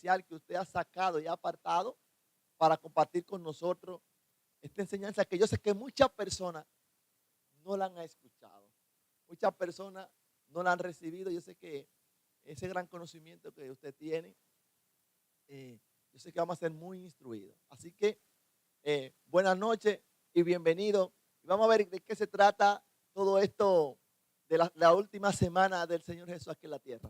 especial que usted ha sacado y ha apartado para compartir con nosotros esta enseñanza que yo sé que muchas personas no la han escuchado. Muchas personas no la han recibido. Yo sé que ese gran conocimiento que usted tiene, yo sé que vamos a ser muy instruidos. Así que buenas noches y bienvenido. Y vamos a ver de qué se trata todo esto de la última semana del Señor Jesús aquí en la tierra.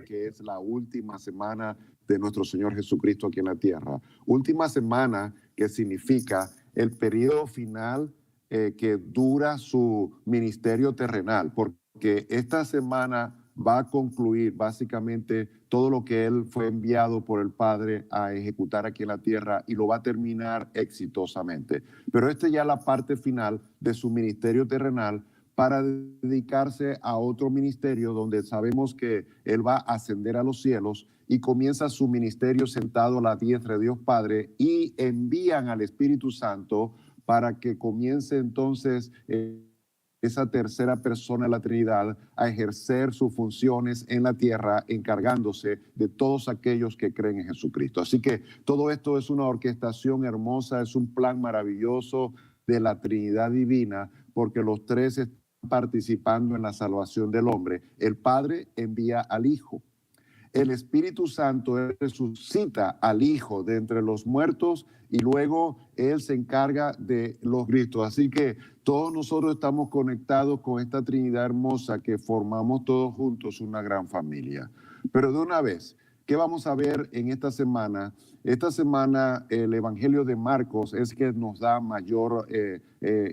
Que es la última semana de nuestro Señor Jesucristo aquí en la tierra. Última semana que significa el periodo final que dura su ministerio terrenal, porque esta semana va a concluir básicamente todo lo que Él fue enviado por el Padre a ejecutar aquí en la tierra y lo va a terminar exitosamente. Pero esta ya es la parte final de su ministerio terrenal, para dedicarse a otro ministerio donde sabemos que Él va a ascender a los cielos y comienza su ministerio sentado a la diestra de Dios Padre, y envían al Espíritu Santo para que comience entonces esa tercera persona de la Trinidad a ejercer sus funciones en la tierra, encargándose de todos aquellos que creen en Jesucristo. Así que todo esto es una orquestación hermosa, es un plan maravilloso de la Trinidad divina, porque los tres están participando en la salvación del hombre. El Padre envía al Hijo. El Espíritu Santo resucita al Hijo de entre los muertos y luego Él se encarga de los gritos. Así que todos nosotros estamos conectados con esta Trinidad hermosa que formamos todos juntos una gran familia. Pero de una vez, ¿qué vamos a ver en esta semana? Esta semana el Evangelio de Marcos es que nos da mayor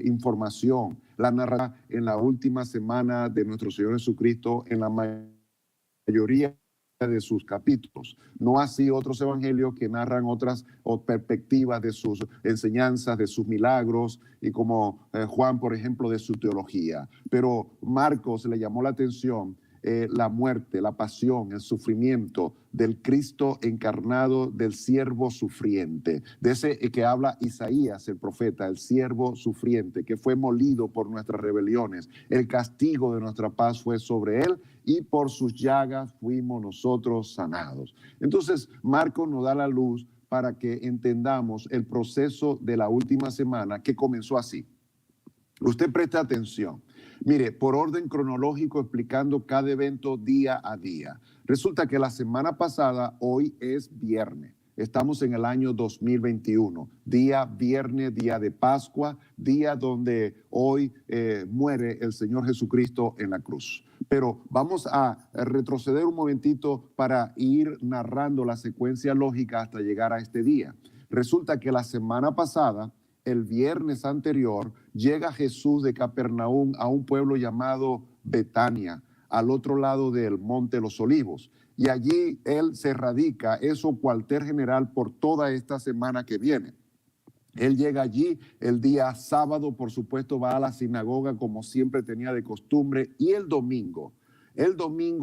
información. La narra en la última semana de nuestro Señor Jesucristo en la mayoría de sus capítulos. No así otros evangelios que narran otras perspectivas de sus enseñanzas, de sus milagros, y como Juan, por ejemplo, de su teología. Pero Marcos le llamó la atención la muerte, la pasión, el sufrimiento del Cristo encarnado, del siervo sufriente, de ese que habla Isaías, el profeta, el siervo sufriente, que fue molido por nuestras rebeliones. El castigo de nuestra paz fue sobre él y por sus llagas fuimos nosotros sanados. Entonces, Marcos nos da la luz para que entendamos el proceso de la última semana, que comenzó así. Usted preste atención. Mire, por orden cronológico, explicando cada evento día a día. Resulta que la semana pasada, hoy es viernes. Estamos en el año 2021, día viernes, día de Pascua, día donde hoy muere el Señor Jesucristo en la cruz. Pero vamos a retroceder un momentito para ir narrando la secuencia lógica hasta llegar a este día. Resulta que la semana pasada, el viernes anterior, llega Jesús de Capernaum a un pueblo llamado Betania, al otro lado del Monte de los Olivos. Y allí él se radica, es su cuartel general por toda esta semana que viene. Él llega allí el día sábado, por supuesto, va a la sinagoga como siempre tenía de costumbre, y el domingo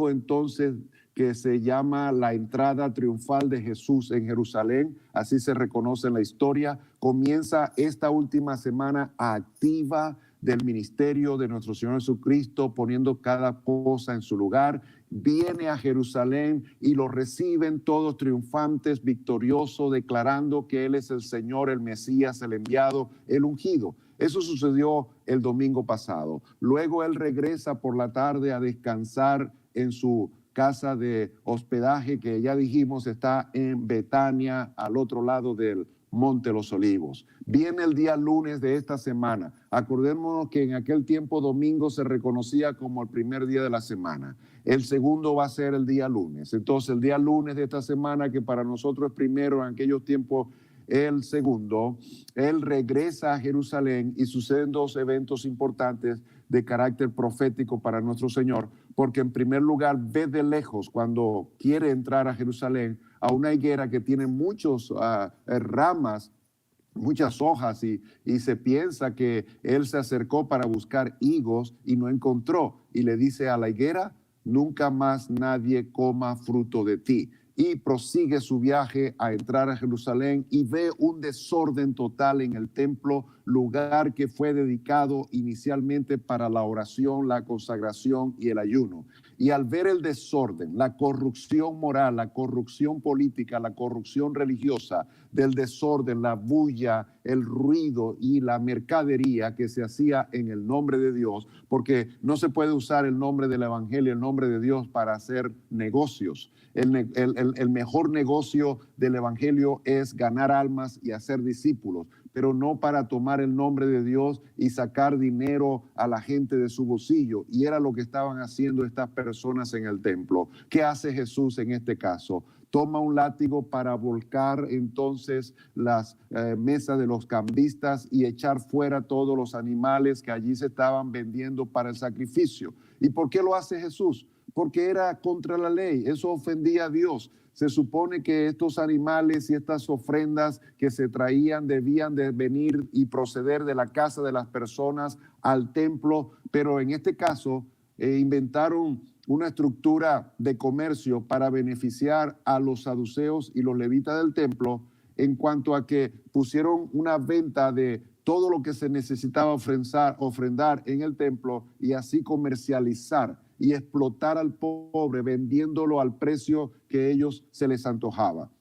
entonces, que se llama la entrada triunfal de Jesús en Jerusalén, así se reconoce en la historia, comienza esta última semana activa del ministerio de nuestro Señor Jesucristo, poniendo cada cosa en su lugar. Viene a Jerusalén y lo reciben todos triunfantes, victoriosos, declarando que Él es el Señor, el Mesías, el enviado, el ungido. Eso sucedió el domingo pasado. Luego Él regresa por la tarde a descansar en su casa de hospedaje, que ya dijimos está en Betania, al otro lado del Monte de los Olivos. Viene el día lunes de esta semana. Acordémonos que en aquel tiempo domingo se reconocía como el primer día de la semana. El segundo va a ser el día lunes. Entonces el día lunes de esta semana, que para nosotros es primero, en aquellos tiempos el segundo, él regresa a Jerusalén y suceden dos eventos importantes de carácter profético para nuestro Señor, porque en primer lugar ve de lejos, cuando quiere entrar a Jerusalén, a una higuera que tiene muchas ramas, muchas hojas, y se piensa que él se acercó para buscar higos y no encontró, y le dice a la higuera: nunca más nadie coma fruto de ti. y prosigue su viaje a entrar a Jerusalén y ve un desorden total en el templo, lugar que fue dedicado inicialmente para la oración, la consagración y el ayuno. Y al ver el desorden, la corrupción moral, la corrupción política, la corrupción religiosa, del desorden, la bulla, el ruido y la mercadería que se hacía en el nombre de Dios, porque no se puede usar el nombre del evangelio, el nombre de Dios para hacer negocios. El mejor negocio del evangelio es ganar almas y hacer discípulos, pero no para tomar el nombre de Dios y sacar dinero a la gente de su bolsillo. Y era lo que estaban haciendo estas personas en el templo. ¿Qué hace Jesús en este caso? Toma un látigo para volcar entonces las mesas de los cambistas y echar fuera todos los animales que allí se estaban vendiendo para el sacrificio. ¿Y por qué lo hace Jesús? Porque era contra la ley, eso ofendía a Dios. Se supone que estos animales y estas ofrendas que se traían debían de venir y proceder de la casa de las personas al templo, pero en este caso inventaron una estructura de comercio para beneficiar a los saduceos y los levitas del templo, en cuanto a que pusieron una venta de todo lo que se necesitaba ofrendar en el templo y así comercializar y explotar al pobre vendiéndolo al precio que ellos se les antojaba.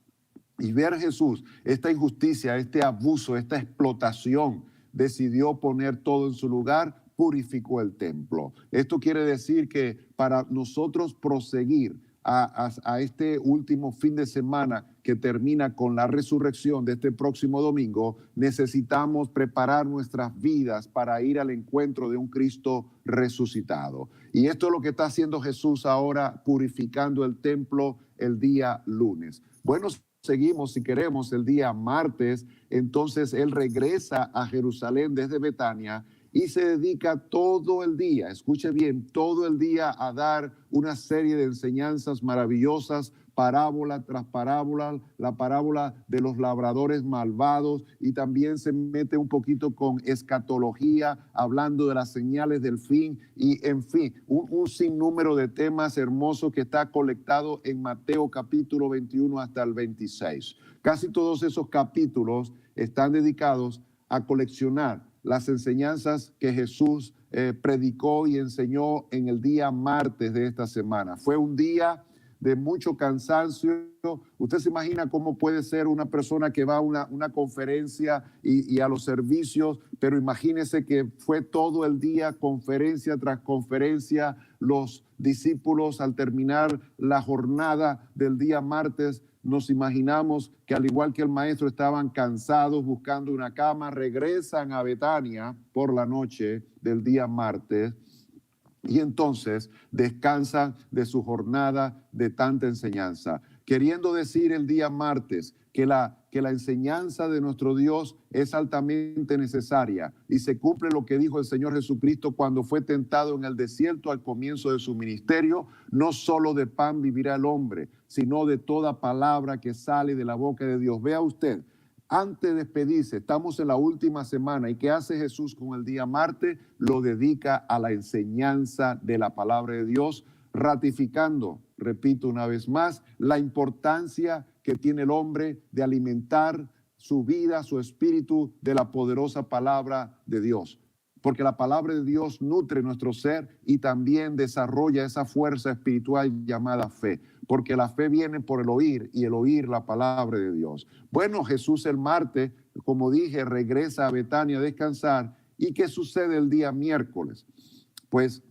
Y ver Jesús, esta injusticia, este abuso, esta explotación, decidió poner todo en su lugar, purificó el templo. Esto quiere decir que para nosotros proseguir a este último fin de semana que termina con la resurrección de este próximo domingo, necesitamos preparar nuestras vidas para ir al encuentro de un Cristo resucitado. Y esto es lo que está haciendo Jesús ahora, purificando el templo el día lunes. Bueno, seguimos, si queremos, el día martes. Entonces Él regresa a Jerusalén desde Betania y se dedica todo el día, escuche bien, todo el día a dar una serie de enseñanzas maravillosas, parábola tras parábola, la parábola de los labradores malvados, y también se mete un poquito con escatología, hablando de las señales del fin, y en fin, un sinnúmero de temas hermosos que está colectado en Mateo capítulo 21 hasta el 26. Casi todos esos capítulos están dedicados a coleccionar las enseñanzas que Jesús predicó y enseñó en el día martes de esta semana. Fue un día de mucho cansancio. Usted se imagina cómo puede ser una persona que va a una conferencia y a los servicios, pero imagínese que fue todo el día, conferencia tras conferencia. Los discípulos, al terminar la jornada del día martes, nos imaginamos que al igual que el maestro estaban cansados buscando una cama, regresan a Betania por la noche del día martes y entonces descansan de su jornada de tanta enseñanza. Queriendo decir el día martes que la enseñanza de nuestro Dios es altamente necesaria y se cumple lo que dijo el Señor Jesucristo cuando fue tentado en el desierto al comienzo de su ministerio: no solo de pan vivirá el hombre, sino de toda palabra que sale de la boca de Dios. Vea usted, antes de despedirse, estamos en la última semana, ¿y qué hace Jesús con el día martes? Lo dedica a la enseñanza de la palabra de Dios, ratificando, repito una vez más, la importancia que tiene el hombre de alimentar su vida, su espíritu de la poderosa palabra de Dios. Porque la palabra de Dios nutre nuestro ser y también desarrolla esa fuerza espiritual llamada fe. Porque la fe viene por el oír y el oír la palabra de Dios. Bueno, Jesús el martes, como dije, regresa a Betania a descansar. ¿Y qué sucede el día miércoles? Pues,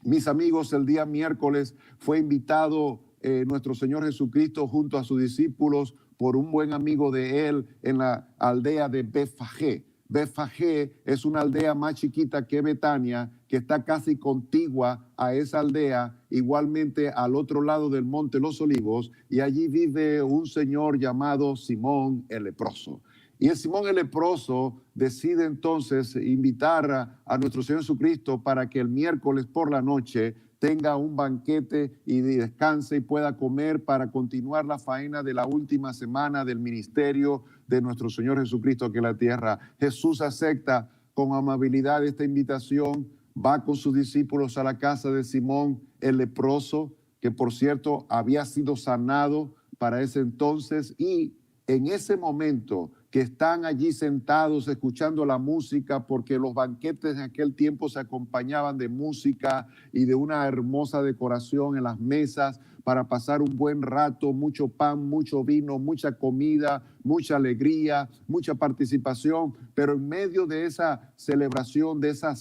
mis amigos, el día miércoles fue invitado nuestro Señor Jesucristo junto a sus discípulos por un buen amigo de él en la aldea de Betfagé. Betfagé es una aldea más chiquita que Betania, que está casi contigua a esa aldea, igualmente al otro lado del monte Los Olivos, y allí vive un señor llamado Simón el leproso. Y el Simón el leproso decide entonces invitar a nuestro Señor Jesucristo para que el miércoles por la noche tenga un banquete y descanse y pueda comer para continuar la faena de la última semana del ministerio de nuestro Señor Jesucristo aquí en la tierra. Jesús acepta con amabilidad esta invitación, va con sus discípulos a la casa de Simón el leproso, que por cierto había sido sanado para ese entonces, y en ese momento que están allí sentados escuchando la música, porque los banquetes en aquel tiempo se acompañaban de música y de una hermosa decoración en las mesas para pasar un buen rato, mucho pan, mucho vino, mucha comida, mucha alegría, mucha participación, pero en medio de esa celebración, de esa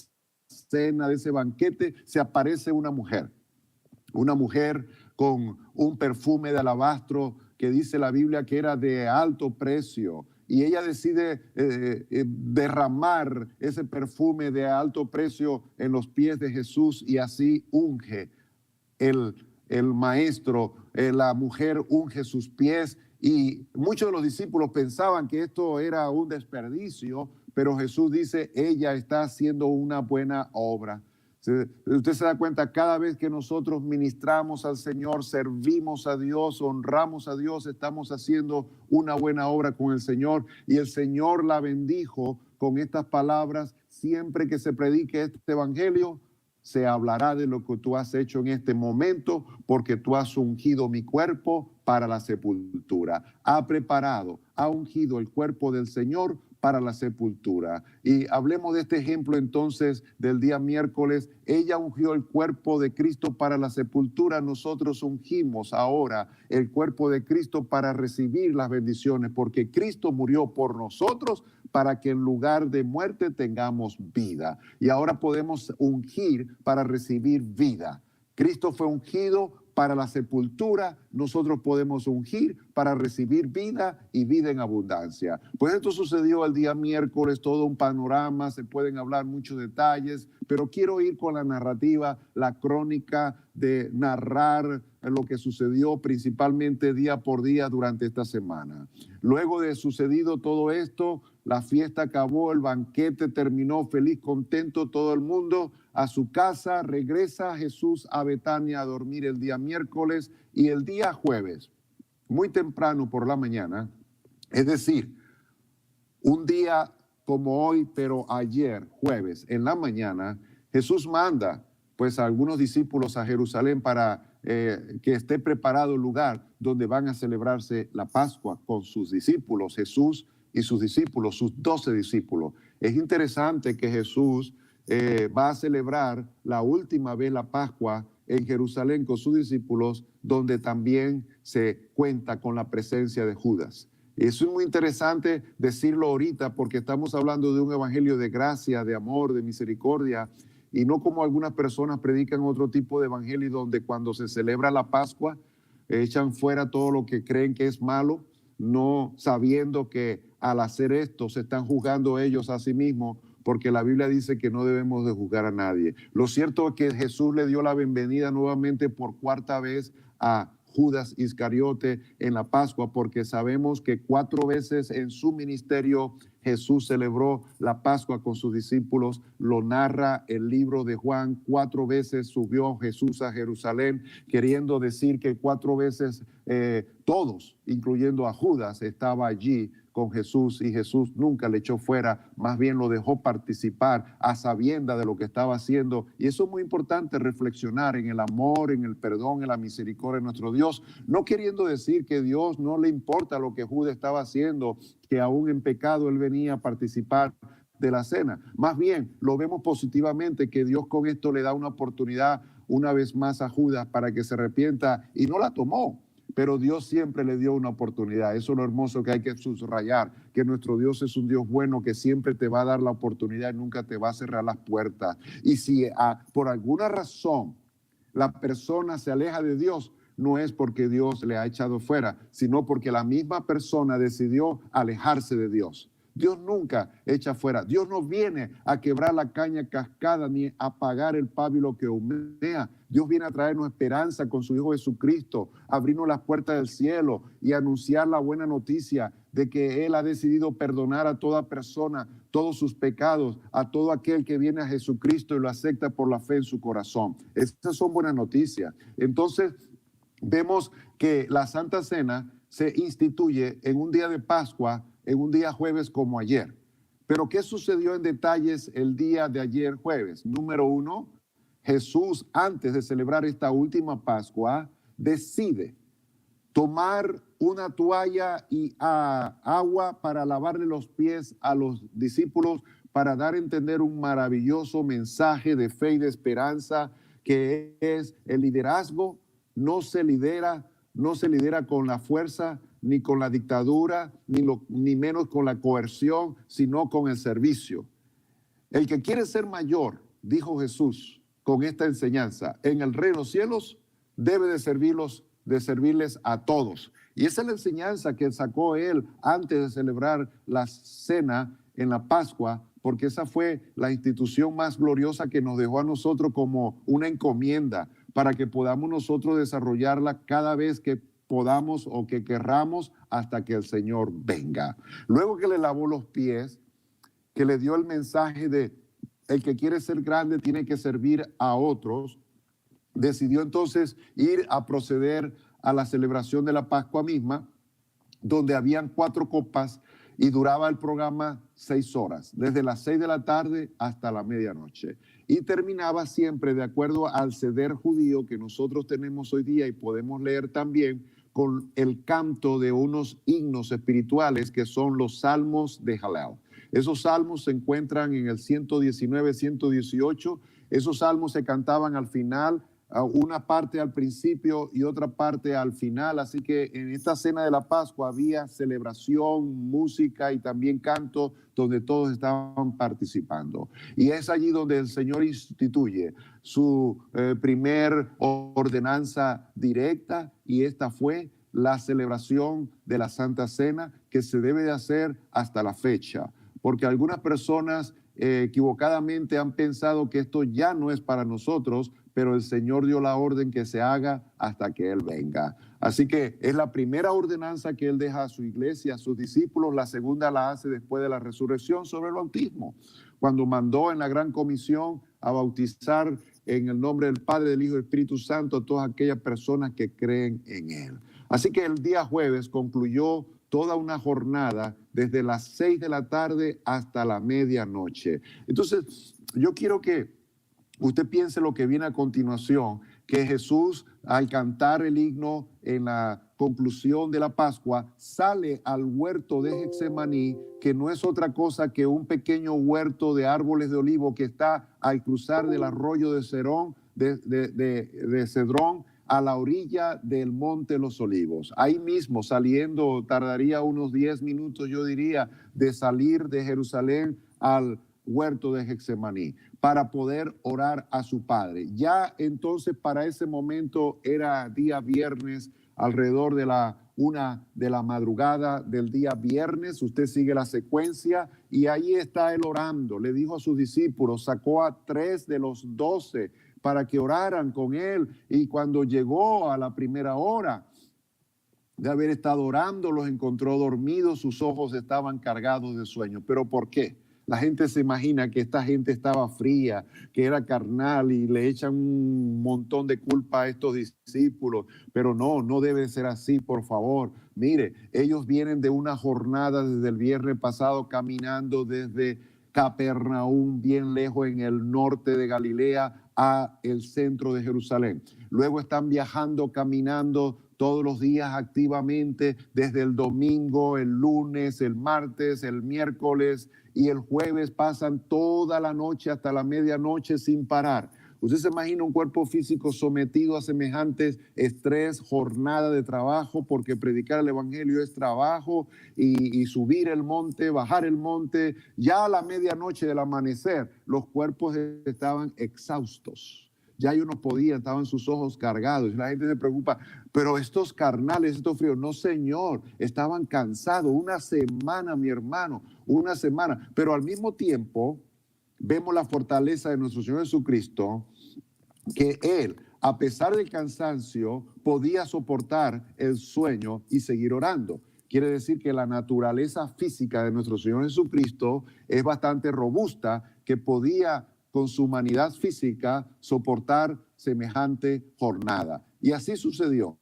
cena, de ese banquete, se aparece una mujer con un perfume de alabastro que dice la Biblia que era de alto precio, y ella decide derramar ese perfume de alto precio en los pies de Jesús, y así unge el maestro, la mujer unge sus pies, y muchos de los discípulos pensaban que esto era un desperdicio, pero Jesús dice, ella está haciendo una buena obra. Usted se da cuenta, cada vez que nosotros ministramos al Señor, servimos a Dios, honramos a Dios, estamos haciendo una buena obra con el Señor, y el Señor la bendijo con estas palabras: siempre que se predique este evangelio, se hablará de lo que tú has hecho en este momento, porque tú has ungido mi cuerpo para la sepultura. Ha preparado, ha ungido el cuerpo del Señor para la sepultura. Y hablemos de este ejemplo entonces del día miércoles. Ella ungió el cuerpo de Cristo para la sepultura. Nosotros ungimos ahora el cuerpo de Cristo para recibir las bendiciones, porque Cristo murió por nosotros para que en lugar de muerte tengamos vida. Y ahora podemos ungir para recibir vida. Cristo fue ungido para la sepultura, nosotros podemos ungir para recibir vida y vida en abundancia. Pues esto sucedió el día miércoles, todo un panorama, se pueden hablar muchos detalles, pero quiero ir con la narrativa, la crónica de narrar lo que sucedió principalmente día por día durante esta semana. Luego de sucedido todo esto, la fiesta acabó, el banquete terminó, feliz, contento todo el mundo a su casa. Regresa Jesús a Betania a dormir el día miércoles, y el día jueves, muy temprano por la mañana, es decir, un día como hoy, pero ayer, jueves, en la mañana, Jesús manda pues a algunos discípulos a Jerusalén para que esté preparado el lugar donde van a celebrarse la Pascua con sus discípulos, Jesús y sus discípulos, sus 12 discípulos. Es interesante que Jesús va a celebrar la última vez la Pascua en Jerusalén con sus discípulos, donde también se cuenta con la presencia de Judas. Eso es muy interesante decirlo ahorita, porque estamos hablando de un evangelio de gracia, de amor, de misericordia, y no como algunas personas predican otro tipo de evangelio donde cuando se celebra la Pascua echan fuera todo lo que creen que es malo, no sabiendo que al hacer esto se están juzgando ellos a sí mismos, porque la Biblia dice que no debemos de juzgar a nadie. Lo cierto es que Jesús le dio la bienvenida nuevamente por cuarta vez a Judas Iscariote en la Pascua, porque sabemos que 4 veces en su ministerio Jesús celebró la Pascua con sus discípulos. Lo narra el libro de Juan. 4 veces subió Jesús a Jerusalén, queriendo decir que 4 veces todos, incluyendo a Judas, estaba allí con Jesús, y Jesús nunca le echó fuera, más bien lo dejó participar a sabienda de lo que estaba haciendo. Y eso es muy importante, reflexionar en el amor, en el perdón, en la misericordia de nuestro Dios, no queriendo decir que Dios no le importa lo que Judas estaba haciendo, que aún en pecado él venía a participar de la cena. Más bien lo vemos positivamente, que Dios con esto le da una oportunidad una vez más a Judas para que se arrepienta, y no la tomó. Pero Dios siempre le dio una oportunidad. Eso es lo hermoso que hay que subrayar, que nuestro Dios es un Dios bueno, que siempre te va a dar la oportunidad y nunca te va a cerrar las puertas. Y si por alguna razón la persona se aleja de Dios, no es porque Dios le ha echado fuera, sino porque la misma persona decidió alejarse de Dios. Dios nunca echa fuera. Dios no viene a quebrar la caña cascada ni a apagar el pábilo que humea. Dios viene a traernos esperanza con su Hijo Jesucristo, abrirnos las puertas del cielo y anunciar la buena noticia de que Él ha decidido perdonar a toda persona todos sus pecados, a todo aquel que viene a Jesucristo y lo acepta por la fe en su corazón. Estas son buenas noticias. Entonces, vemos que la Santa Cena se instituye en un día de Pascua, en un día jueves como ayer. Pero ¿qué sucedió en detalles el día de ayer jueves? Número 1, Jesús, antes de celebrar esta última Pascua, decide tomar una toalla y agua para lavarle los pies a los discípulos, para dar a entender un maravilloso mensaje de fe y de esperanza, que es el liderazgo. No se lidera con la fuerza, ni con la dictadura, ni menos con la coerción, sino con el servicio. El que quiere ser mayor, dijo Jesús con esta enseñanza, en el reino de los cielos debe de servirles a todos. Y esa es la enseñanza que sacó él antes de celebrar la cena en la Pascua, porque esa fue la institución más gloriosa que nos dejó a nosotros como una encomienda para que podamos nosotros desarrollarla cada vez que podamos o que querramos, hasta que el Señor venga. Luego que le lavó los pies, que le dio el mensaje de el que quiere ser grande tiene que servir a otros, decidió entonces ir a proceder a la celebración de la Pascua misma, donde habían 4 copas y duraba el programa 6 horas, desde las 6 de la tarde hasta la medianoche. Y terminaba siempre, de acuerdo al seder judío que nosotros tenemos hoy día y podemos leer también, con el canto de unos himnos espirituales que son los salmos de Hallel. Esos salmos se encuentran en el 119, 118. Esos salmos se cantaban al final, una parte al principio y otra parte al final. Así que en esta cena de la Pascua había celebración, música y también canto, donde todos estaban participando. Y es allí donde el Señor instituye su primer ordenanza directa, y esta fue la celebración de la Santa Cena, que se debe de hacer hasta la fecha, porque algunas personas equivocadamente han pensado que esto ya no es para nosotros, pero el Señor dio la orden que se haga hasta que Él venga. Así que es la primera ordenanza que Él deja a su iglesia, a sus discípulos. La segunda la hace después de la resurrección sobre el bautismo, cuando mandó en la gran comisión a bautizar en el nombre del Padre, del Hijo y del Espíritu Santo a todas aquellas personas que creen en Él. Así que el día jueves concluyó toda una jornada desde las 6 de la tarde hasta la medianoche. Entonces, yo quiero que usted piense lo que viene a continuación, que Jesús, al cantar el himno en la conclusión de la Pascua, sale al huerto de Getsemaní, que no es otra cosa que un pequeño huerto de árboles de olivo que está al cruzar del arroyo de Cedrón, a la orilla del Monte de los Olivos. Ahí mismo, saliendo, tardaría unos 10 minutos, yo diría, de salir de Jerusalén al huerto de Getsemaní, para poder orar a su Padre. Ya entonces, para ese momento, era día viernes, alrededor de la 1 de la madrugada del día viernes. Usted sigue la secuencia y ahí está él orando. Le dijo a sus discípulos, sacó a 3 de los 12 para que oraran con él, y cuando llegó a la primera hora de haber estado orando, los encontró dormidos, sus ojos estaban cargados de sueño. ¿Pero por qué? La gente se imagina que esta gente estaba fría, que era carnal, y le echan un montón de culpa a estos discípulos. Pero no debe ser así, por favor. Mire, ellos vienen de una jornada desde el viernes pasado caminando desde Capernaum, bien lejos en el norte de Galilea, a el centro de Jerusalén. Luego están viajando, caminando todos los días activamente, desde el domingo, el lunes, el martes, el miércoles y el jueves. Pasan toda la noche hasta la medianoche sin parar. Usted se imagina un cuerpo físico sometido a semejantes estrés, jornada de trabajo, porque predicar el evangelio es trabajo, y subir el monte, bajar el monte. Ya a la medianoche del amanecer, los cuerpos estaban exhaustos. Ya ellos no podían, estaban sus ojos cargados. La gente se preocupa, pero estos carnales, estos fríos, no, señor, estaban cansados. Una semana, mi hermano, una semana. Pero al mismo tiempo, vemos la fortaleza de nuestro Señor Jesucristo, que Él, a pesar del cansancio, podía soportar el sueño y seguir orando. Quiere decir que la naturaleza física de nuestro Señor Jesucristo es bastante robusta, que podía, con su humanidad física, soportar semejante jornada. Y así sucedió.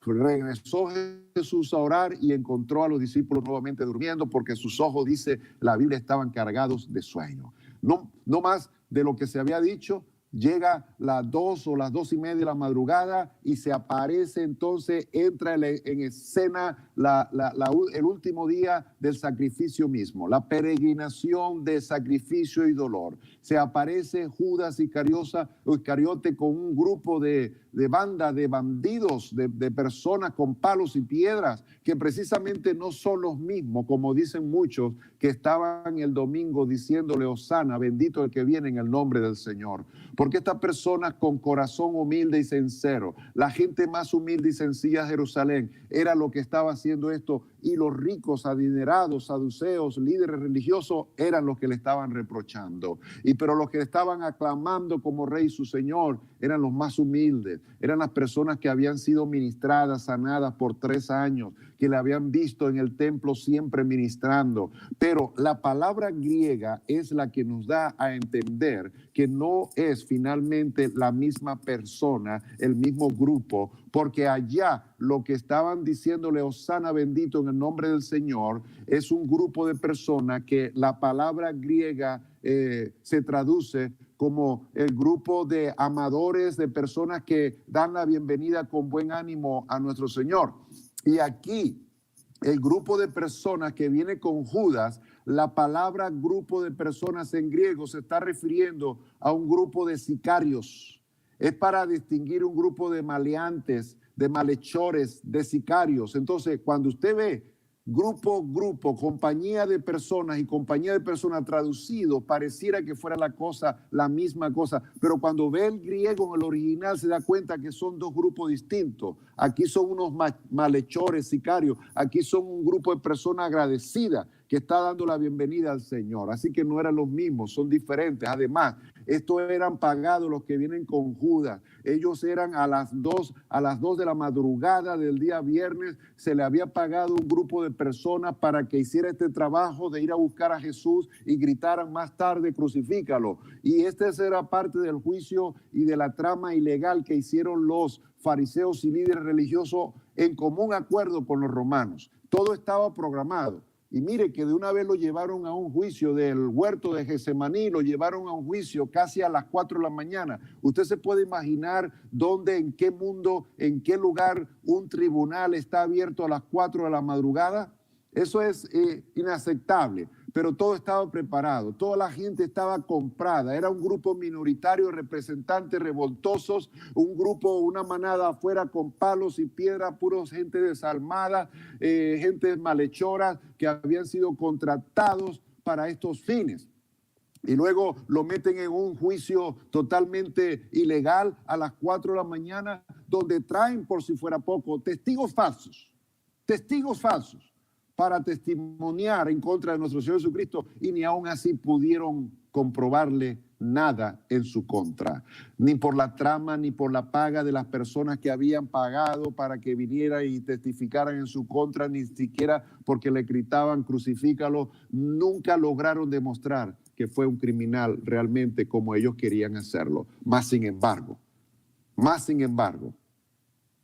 Regresó Jesús a orar y encontró a los discípulos nuevamente durmiendo, porque sus ojos, dice la Biblia, estaban cargados de sueño. No más de lo que se había dicho, llega las 2 o las 2:30 de la madrugada y se aparece, entonces entra en escena el último día del sacrificio mismo, la peregrinación de sacrificio y dolor. Se aparece Judas Iscariote con un grupo de banda de bandidos, de personas con palos y piedras, que precisamente no son los mismos, como dicen muchos, que estaban el domingo diciéndole: Hosana, bendito el que viene en el nombre del Señor. Porque estas personas con corazón humilde y sincero, la gente más humilde y sencilla de Jerusalén, era lo que estaba haciendo esto, y los ricos, adinerados, saduceos, líderes religiosos, eran los que le estaban reprochando. Pero los que estaban aclamando como rey su Señor eran los más humildes, eran las personas que habían sido ministradas, sanadas por 3 años, que le habían visto en el templo siempre ministrando. Pero la palabra griega es la que nos da a entender que no es finalmente la misma persona, el mismo grupo, porque allá lo que estaban diciéndole: Hosana, bendito en el nombre del Señor, es un grupo de personas que la palabra griega se traduce como el grupo de amadores, de personas que dan la bienvenida con buen ánimo a nuestro Señor. Y aquí el grupo de personas que viene con Judas, la palabra grupo de personas en griego se está refiriendo a un grupo de sicarios. Es para distinguir un grupo de maleantes, de malhechores, de sicarios. Entonces, cuando usted ve grupo, compañía de personas y compañía de personas traducido, pareciera que fuera la misma cosa, pero cuando ve el griego en el original se da cuenta que son 2 grupos distintos. Aquí son unos malhechores, sicarios, aquí son un grupo de personas agradecidas que está dando la bienvenida al Señor. Así que no eran los mismos, son diferentes. Además, estos eran pagados los que vienen con Judas. Ellos eran a las 2 de la madrugada del día viernes, se le había pagado un grupo de personas para que hiciera este trabajo de ir a buscar a Jesús y gritaran más tarde: crucifícalo. Y este era parte del juicio y de la trama ilegal que hicieron los fariseos y líderes religiosos en común acuerdo con los romanos. Todo estaba programado. Y mire que de una vez lo llevaron a un juicio del huerto de Getsemaní, lo llevaron a un juicio casi a las 4 de la mañana. Usted se puede imaginar dónde, en qué mundo, en qué lugar un tribunal está abierto a las 4 de la madrugada. Eso es inaceptable, pero todo estaba preparado, toda la gente estaba comprada, era un grupo minoritario de representantes revoltosos, un grupo, una manada afuera con palos y piedras, puros gente desalmada, gente malhechora que habían sido contratados para estos fines. Y luego lo meten en un juicio totalmente ilegal a las 4 de la mañana, donde traen, por si fuera poco, testigos falsos para testimoniar en contra de nuestro Señor Jesucristo, y ni aún así pudieron comprobarle nada en su contra, ni por la trama, ni por la paga de las personas que habían pagado para que viniera y testificaran en su contra, ni siquiera porque le gritaban: crucifícalo. Nunca lograron demostrar que fue un criminal realmente como ellos querían hacerlo. Más sin embargo,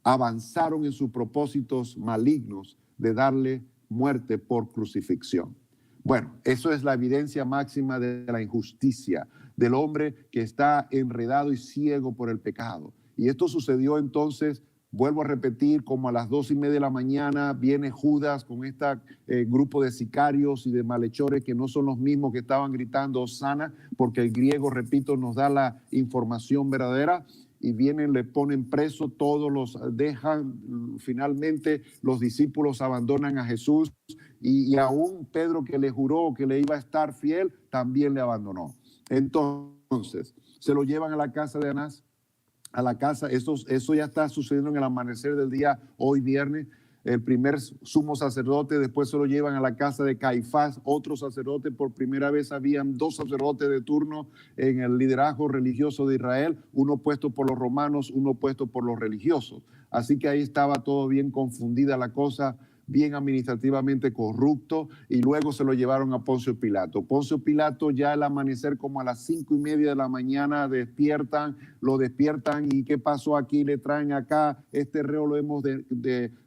avanzaron en sus propósitos malignos de darle muerte por crucifixión. Bueno, eso es la evidencia máxima de la injusticia del hombre que está enredado y ciego por el pecado. Y esto sucedió entonces, vuelvo a repetir, como a las 2:30 de la mañana viene Judas con este grupo de sicarios y de malhechores que no son los mismos que estaban gritando Hosana, porque el griego, repito, nos da la información verdadera. Y vienen, le ponen preso, todos los dejan, finalmente los discípulos abandonan a Jesús, y aún Pedro, que le juró que le iba a estar fiel, también le abandonó. Entonces, se lo llevan a la casa de Anás, a la casa, eso ya está sucediendo en el amanecer del día, hoy viernes. El primer sumo sacerdote, después se lo llevan a la casa de Caifás, otro sacerdote. Por primera vez habían 2 sacerdotes de turno en el liderazgo religioso de Israel, uno puesto por los romanos, uno puesto por los religiosos. Así que ahí estaba todo bien confundida la cosa, bien administrativamente corrupto, y luego se lo llevaron a Poncio Pilato. Poncio Pilato, ya al amanecer, como a las 5:30 de la mañana, lo despiertan, y ¿qué pasó aquí? Le traen acá, este reo lo hemos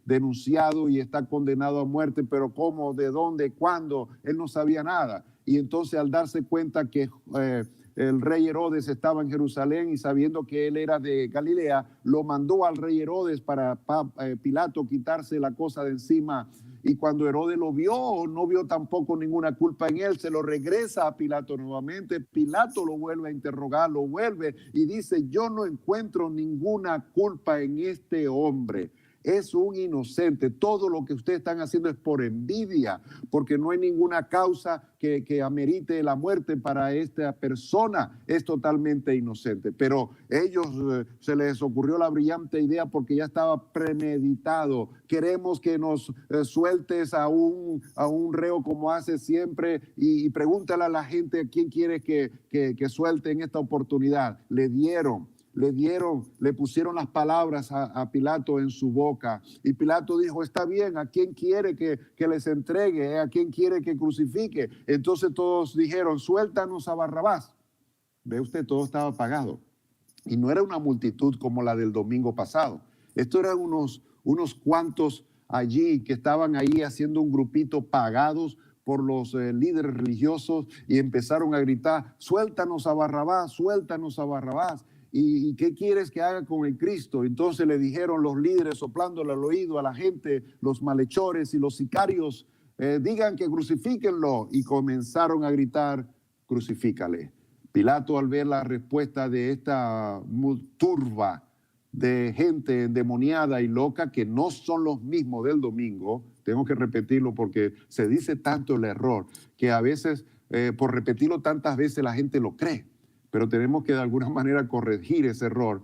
denunciado y está condenado a muerte, pero ¿cómo? ¿De dónde? ¿Cuándo? Él no sabía nada. Y entonces, al darse cuenta que el rey Herodes estaba en Jerusalén y sabiendo que él era de Galilea, lo mandó al rey Herodes para Pilato quitarse la cosa de encima. Y cuando Herodes lo vio, no vio tampoco ninguna culpa en él, se lo regresa a Pilato nuevamente. Pilato lo vuelve a interrogar, lo vuelve y dice: yo no encuentro ninguna culpa en este hombre. Es un inocente. Todo lo que ustedes están haciendo es por envidia, porque no hay ninguna causa que amerite la muerte para esta persona. Es totalmente inocente. Pero ellos se les ocurrió la brillante idea porque ya estaba premeditado. Queremos que nos sueltes a un reo como hace siempre y pregúntale a la gente quién quiere que suelte en esta oportunidad. Le pusieron las palabras a Pilato en su boca. Y Pilato dijo: está bien, ¿a quién quiere que les entregue? ¿A quién quiere que crucifique? Entonces todos dijeron: suéltanos a Barrabás. Ve usted, todo estaba pagado. Y no era una multitud como la del domingo pasado. Esto eran unos cuantos allí que estaban ahí haciendo un grupito pagados por los líderes religiosos y empezaron a gritar: suéltanos a Barrabás, suéltanos a Barrabás. ¿Y qué quieres que haga con el Cristo? Entonces le dijeron los líderes, soplándole al oído a la gente, los malhechores y los sicarios: digan que crucifíquenlo. Y comenzaron a gritar: crucifícale. Pilato, al ver la respuesta de esta turba de gente endemoniada y loca, que no son los mismos del domingo, tengo que repetirlo porque se dice tanto el error, que a veces, por repetirlo tantas veces, la gente lo cree. Pero tenemos que de alguna manera corregir ese error.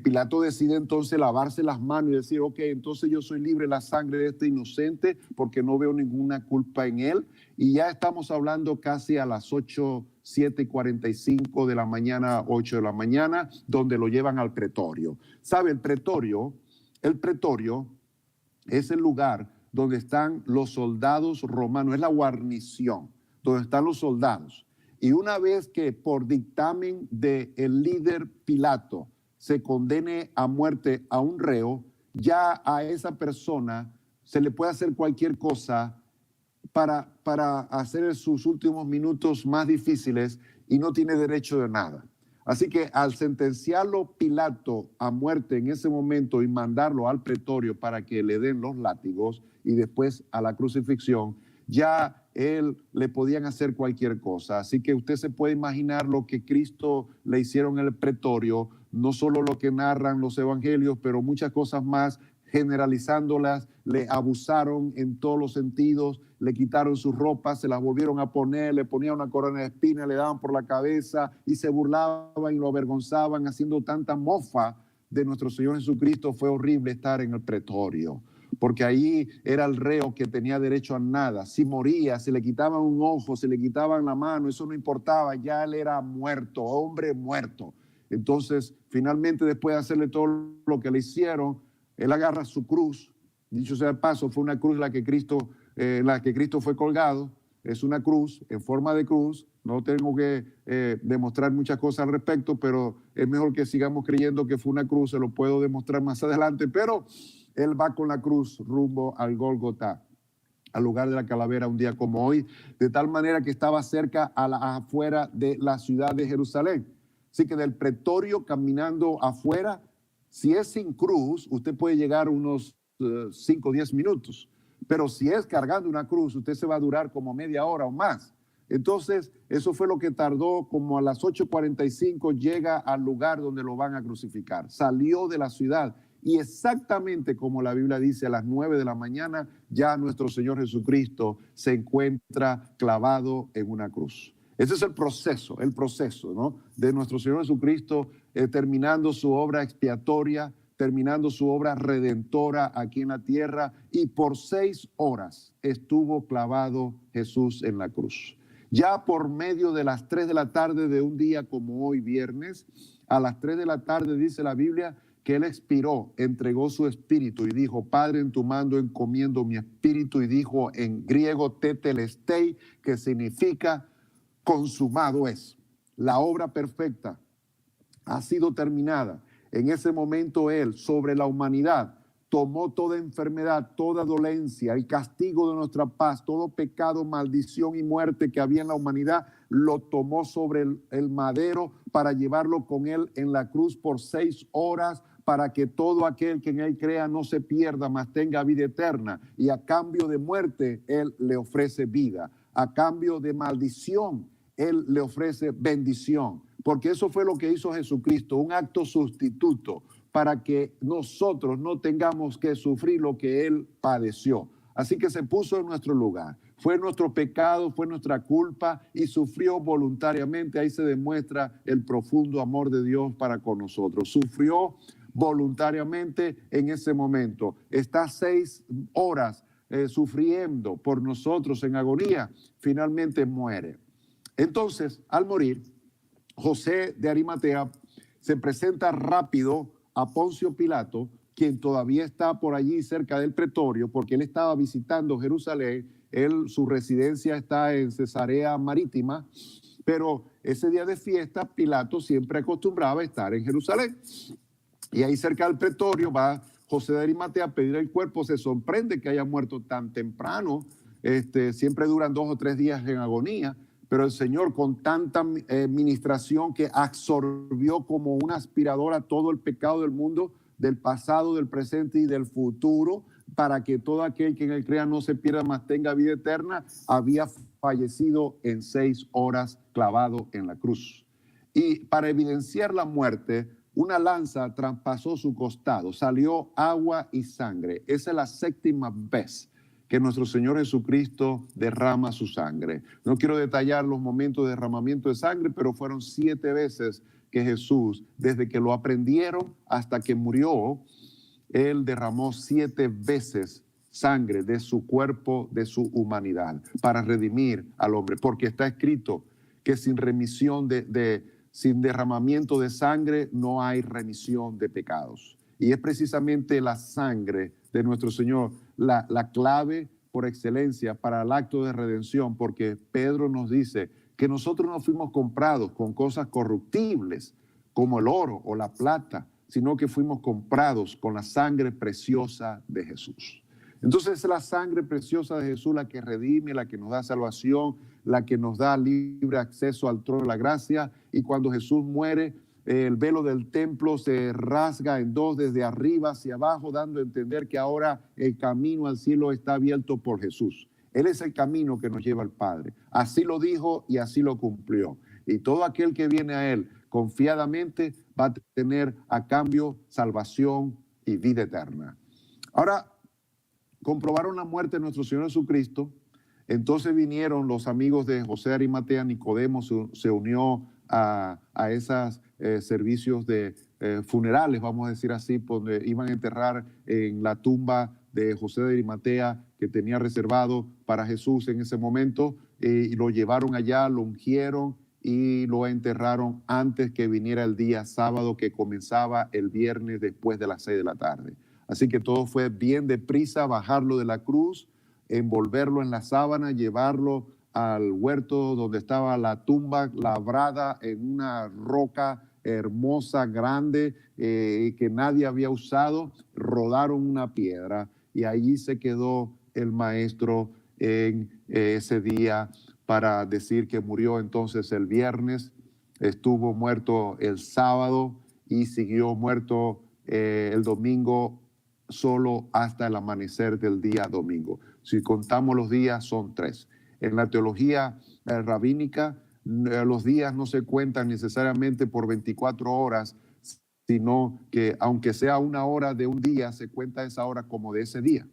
Pilato decide entonces lavarse las manos y decir: ok, entonces yo soy libre de la sangre de este inocente porque no veo ninguna culpa en él. Y ya estamos hablando casi a las 7:45 de la mañana, 8 de la mañana, donde lo llevan al pretorio. ¿Sabe? El pretorio es el lugar donde están los soldados romanos, es la guarnición, donde están los soldados. Y una vez que por dictamen del líder Pilato se condene a muerte a un reo, ya a esa persona se le puede hacer cualquier cosa para hacer sus últimos minutos más difíciles y no tiene derecho de nada. Así que al sentenciarlo Pilato a muerte en ese momento y mandarlo al pretorio para que le den los látigos y después a la crucifixión, ya él le podían hacer cualquier cosa. Así que usted se puede imaginar lo que Cristo le hicieron en el pretorio, no solo lo que narran los evangelios, pero muchas cosas más, generalizándolas. Le abusaron en todos los sentidos, le quitaron sus ropas, se las volvieron a poner, le ponían una corona de espinas, le daban por la cabeza y se burlaban y lo avergonzaban, haciendo tanta mofa de nuestro Señor Jesucristo. Fue horrible estar en el pretorio, porque ahí era el reo que tenía derecho a nada. Si moría, se le quitaban un ojo, se le quitaban la mano, eso no importaba, ya él era muerto, hombre muerto. Entonces, finalmente, después de hacerle todo lo que le hicieron, él agarra su cruz. Dicho sea de paso, fue una cruz la que Cristo fue colgado. Es una cruz en forma de cruz. No tengo que demostrar muchas cosas al respecto, pero es mejor que sigamos creyendo que fue una cruz. Se lo puedo demostrar más adelante, pero él va con la cruz rumbo al Gólgota, al lugar de la calavera, un día como hoy, de tal manera que estaba cerca afuera de la ciudad de Jerusalén. Así que del pretorio, caminando afuera, si es sin cruz, usted puede llegar unos 5 o 10 minutos. Pero si es cargando una cruz, usted se va a durar como media hora o más. Entonces, eso fue lo que tardó. Como a las 8:45 llega al lugar donde lo van a crucificar. Salió de la ciudad y exactamente como la Biblia dice, a las 9 de la mañana ya nuestro Señor Jesucristo se encuentra clavado en una cruz. Ese es el proceso, ¿no?, de nuestro Señor Jesucristo terminando su obra expiatoria, terminando su obra redentora aquí en la tierra, y por 6 horas estuvo clavado Jesús en la cruz. Ya por medio de las 3 de la tarde de un día como hoy, viernes, a las 3 de la tarde dice la Biblia que él expiró, entregó su espíritu y dijo: Padre, en tu mano encomiendo mi espíritu, y dijo en griego tetelestei, que significa consumado es. La obra perfecta ha sido terminada. En ese momento él, sobre la humanidad, tomó toda enfermedad, toda dolencia, el castigo de nuestra paz, todo pecado, maldición y muerte que había en la humanidad, lo tomó sobre el madero para llevarlo con él en la cruz por 6 horas, para que todo aquel que en él crea no se pierda, mas tenga vida eterna. Y a cambio de muerte, él le ofrece vida. A cambio de maldición, él le ofrece bendición. Porque eso fue lo que hizo Jesucristo, un acto sustituto, para que nosotros no tengamos que sufrir lo que él padeció. Así que se puso en nuestro lugar. Fue nuestro pecado, fue nuestra culpa y sufrió voluntariamente. Ahí se demuestra el profundo amor de Dios para con nosotros. Sufrió voluntariamente en ese momento. Está 6 horas sufriendo por nosotros en agonía. Finalmente muere. Entonces, al morir, José de Arimatea se presenta rápido a Poncio Pilato, quien todavía está por allí cerca del pretorio, porque él estaba visitando Jerusalén. Su residencia está en Cesarea Marítima, pero ese día de fiesta Pilato siempre acostumbraba estar en Jerusalén. Y ahí cerca del pretorio va José de Arimatea a pedir el cuerpo. Se sorprende que haya muerto tan temprano. Siempre duran 2 o 3 días en agonía. Pero el Señor, con tanta ministración que absorbió como una aspiradora todo el pecado del mundo, del pasado, del presente y del futuro, para que todo aquel que en él crea no se pierda, mas tenga vida eterna, había fallecido en 6 horas clavado en la cruz. Y para evidenciar la muerte, una lanza traspasó su costado, salió agua y sangre. Esa es la 7ª vez que nuestro Señor Jesucristo derrama su sangre. No quiero detallar los momentos de derramamiento de sangre, pero fueron 7 veces que Jesús, desde que lo aprendieron hasta que murió, él derramó 7 veces sangre de su cuerpo, de su humanidad, para redimir al hombre, porque está escrito que sin remisión sin derramamiento de sangre no hay remisión de pecados. Y es precisamente la sangre de nuestro Señor la clave por excelencia para el acto de redención, porque Pedro nos dice que nosotros no fuimos comprados con cosas corruptibles como el oro o la plata, sino que fuimos comprados con la sangre preciosa de Jesús. Entonces es la sangre preciosa de Jesús la que redime, la que nos da salvación, la que nos da libre acceso al trono de la gracia. Y cuando Jesús muere, el velo del templo se rasga en 2 desde arriba hacia abajo, dando a entender que ahora el camino al cielo está abierto por Jesús. Él es el camino que nos lleva al Padre. Así lo dijo y así lo cumplió. Y todo aquel que viene a Él confiadamente va a tener a cambio salvación y vida eterna. Ahora, comprobaron la muerte de nuestro Señor Jesucristo. Entonces vinieron los amigos de José de Arimatea. Nicodemo se unió a esos servicios de funerales, vamos a decir así, donde iban a enterrar en la tumba de José de Arimatea, que tenía reservado para Jesús en ese momento, y lo llevaron allá, lo ungieron y lo enterraron antes que viniera el día sábado, que comenzaba el viernes después de las 6 de la tarde. Así que todo fue bien deprisa, bajarlo de la cruz, envolverlo en la sábana, llevarlo al huerto donde estaba la tumba labrada en una roca hermosa, grande, que nadie había usado. Rodaron una piedra y allí se quedó el maestro en ese día, para decir que murió entonces el viernes, estuvo muerto el sábado y siguió muerto el domingo, solo hasta el amanecer del día domingo. Si contamos los días, son 3. En la teología rabínica, los días no se cuentan necesariamente por 24 horas, sino que aunque sea 1 hora de un día, se cuenta esa hora como de ese día.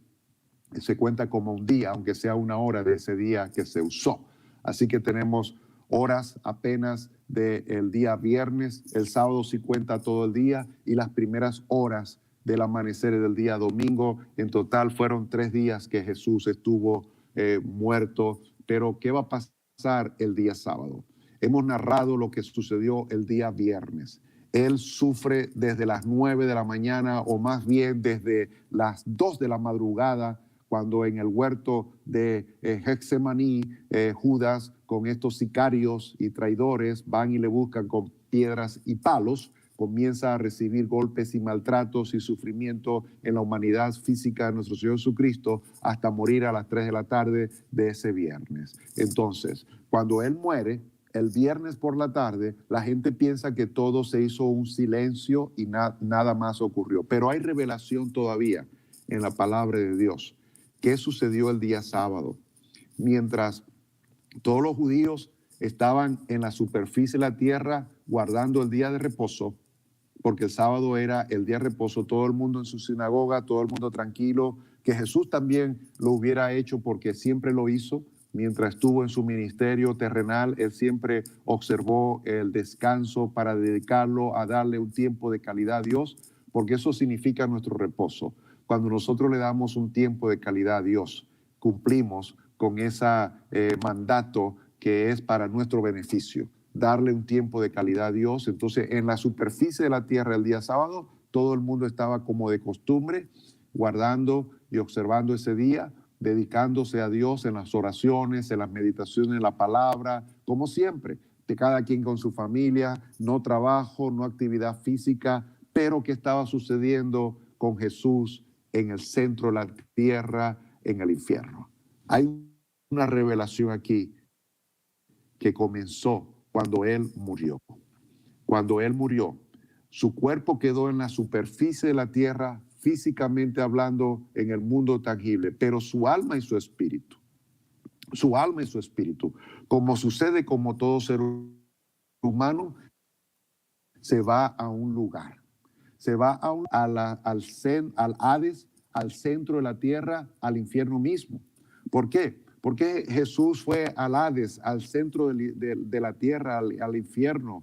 Se cuenta como un día, aunque sea 1 hora de ese día que se usó. Así que tenemos horas apenas del día viernes, el sábado sí cuenta todo el día, y las primeras horas del amanecer del día domingo. En total fueron 3 días que Jesús estuvo muerto. Pero ¿qué va a pasar el día sábado? Hemos narrado lo que sucedió el día viernes. Él sufre desde las 9 de la mañana, o más bien desde las 2 de la madrugada, cuando en el huerto de Getsemaní, Judas con estos sicarios y traidores van y le buscan con piedras y palos comienza a recibir golpes y maltratos y sufrimiento en la humanidad física de nuestro Señor Jesucristo hasta morir a las 3 de la tarde de ese viernes. Entonces, cuando Él muere, el viernes por la tarde, la gente piensa que todo se hizo un silencio y nada más ocurrió. Pero hay revelación todavía en la palabra de Dios. ¿Qué sucedió el día sábado? Mientras todos los judíos estaban en la superficie de la tierra guardando el día de reposo, porque el sábado era el día de reposo, todo el mundo en su sinagoga, todo el mundo tranquilo, que Jesús también lo hubiera hecho porque siempre lo hizo. Mientras estuvo en su ministerio terrenal, Él siempre observó el descanso para dedicarlo a darle un tiempo de calidad a Dios, porque eso significa nuestro reposo. Cuando nosotros le damos un tiempo de calidad a Dios, cumplimos con ese mandato que es para nuestro beneficio, darle un tiempo de calidad a Dios. Entonces, en la superficie de la tierra el día sábado, todo el mundo estaba como de costumbre, guardando y observando ese día, dedicándose a Dios en las oraciones, en las meditaciones, en la palabra, como siempre, de cada quien con su familia, no trabajo, no actividad física, pero ¿qué estaba sucediendo con Jesús en el centro de la tierra, en el infierno? Hay una revelación aquí que comenzó cuando Él murió. Cuando Él murió, su cuerpo quedó en la superficie de la tierra, físicamente hablando, en el mundo tangible, pero su alma y su espíritu, como sucede como todo ser humano, se va a un lugar, se va al Hades, al centro de la tierra, al infierno mismo. ¿Por qué? Porque Jesús fue al Hades, al centro de la tierra, al infierno,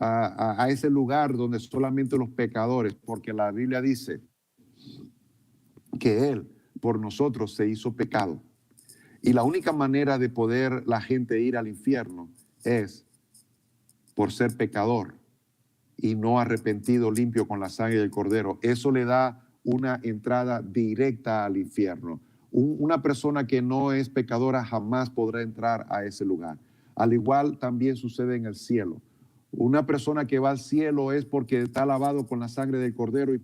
a ese lugar donde solamente los pecadores, porque la Biblia dice que Él por nosotros se hizo pecado. Y la única manera de poder la gente ir al infierno es por ser pecador y no arrepentido, limpio con la sangre del Cordero. Eso le da una entrada directa al infierno. Una persona que no es pecadora jamás podrá entrar a ese lugar. Al igual también sucede en el cielo. Una persona que va al cielo es porque está lavado con la sangre del Cordero y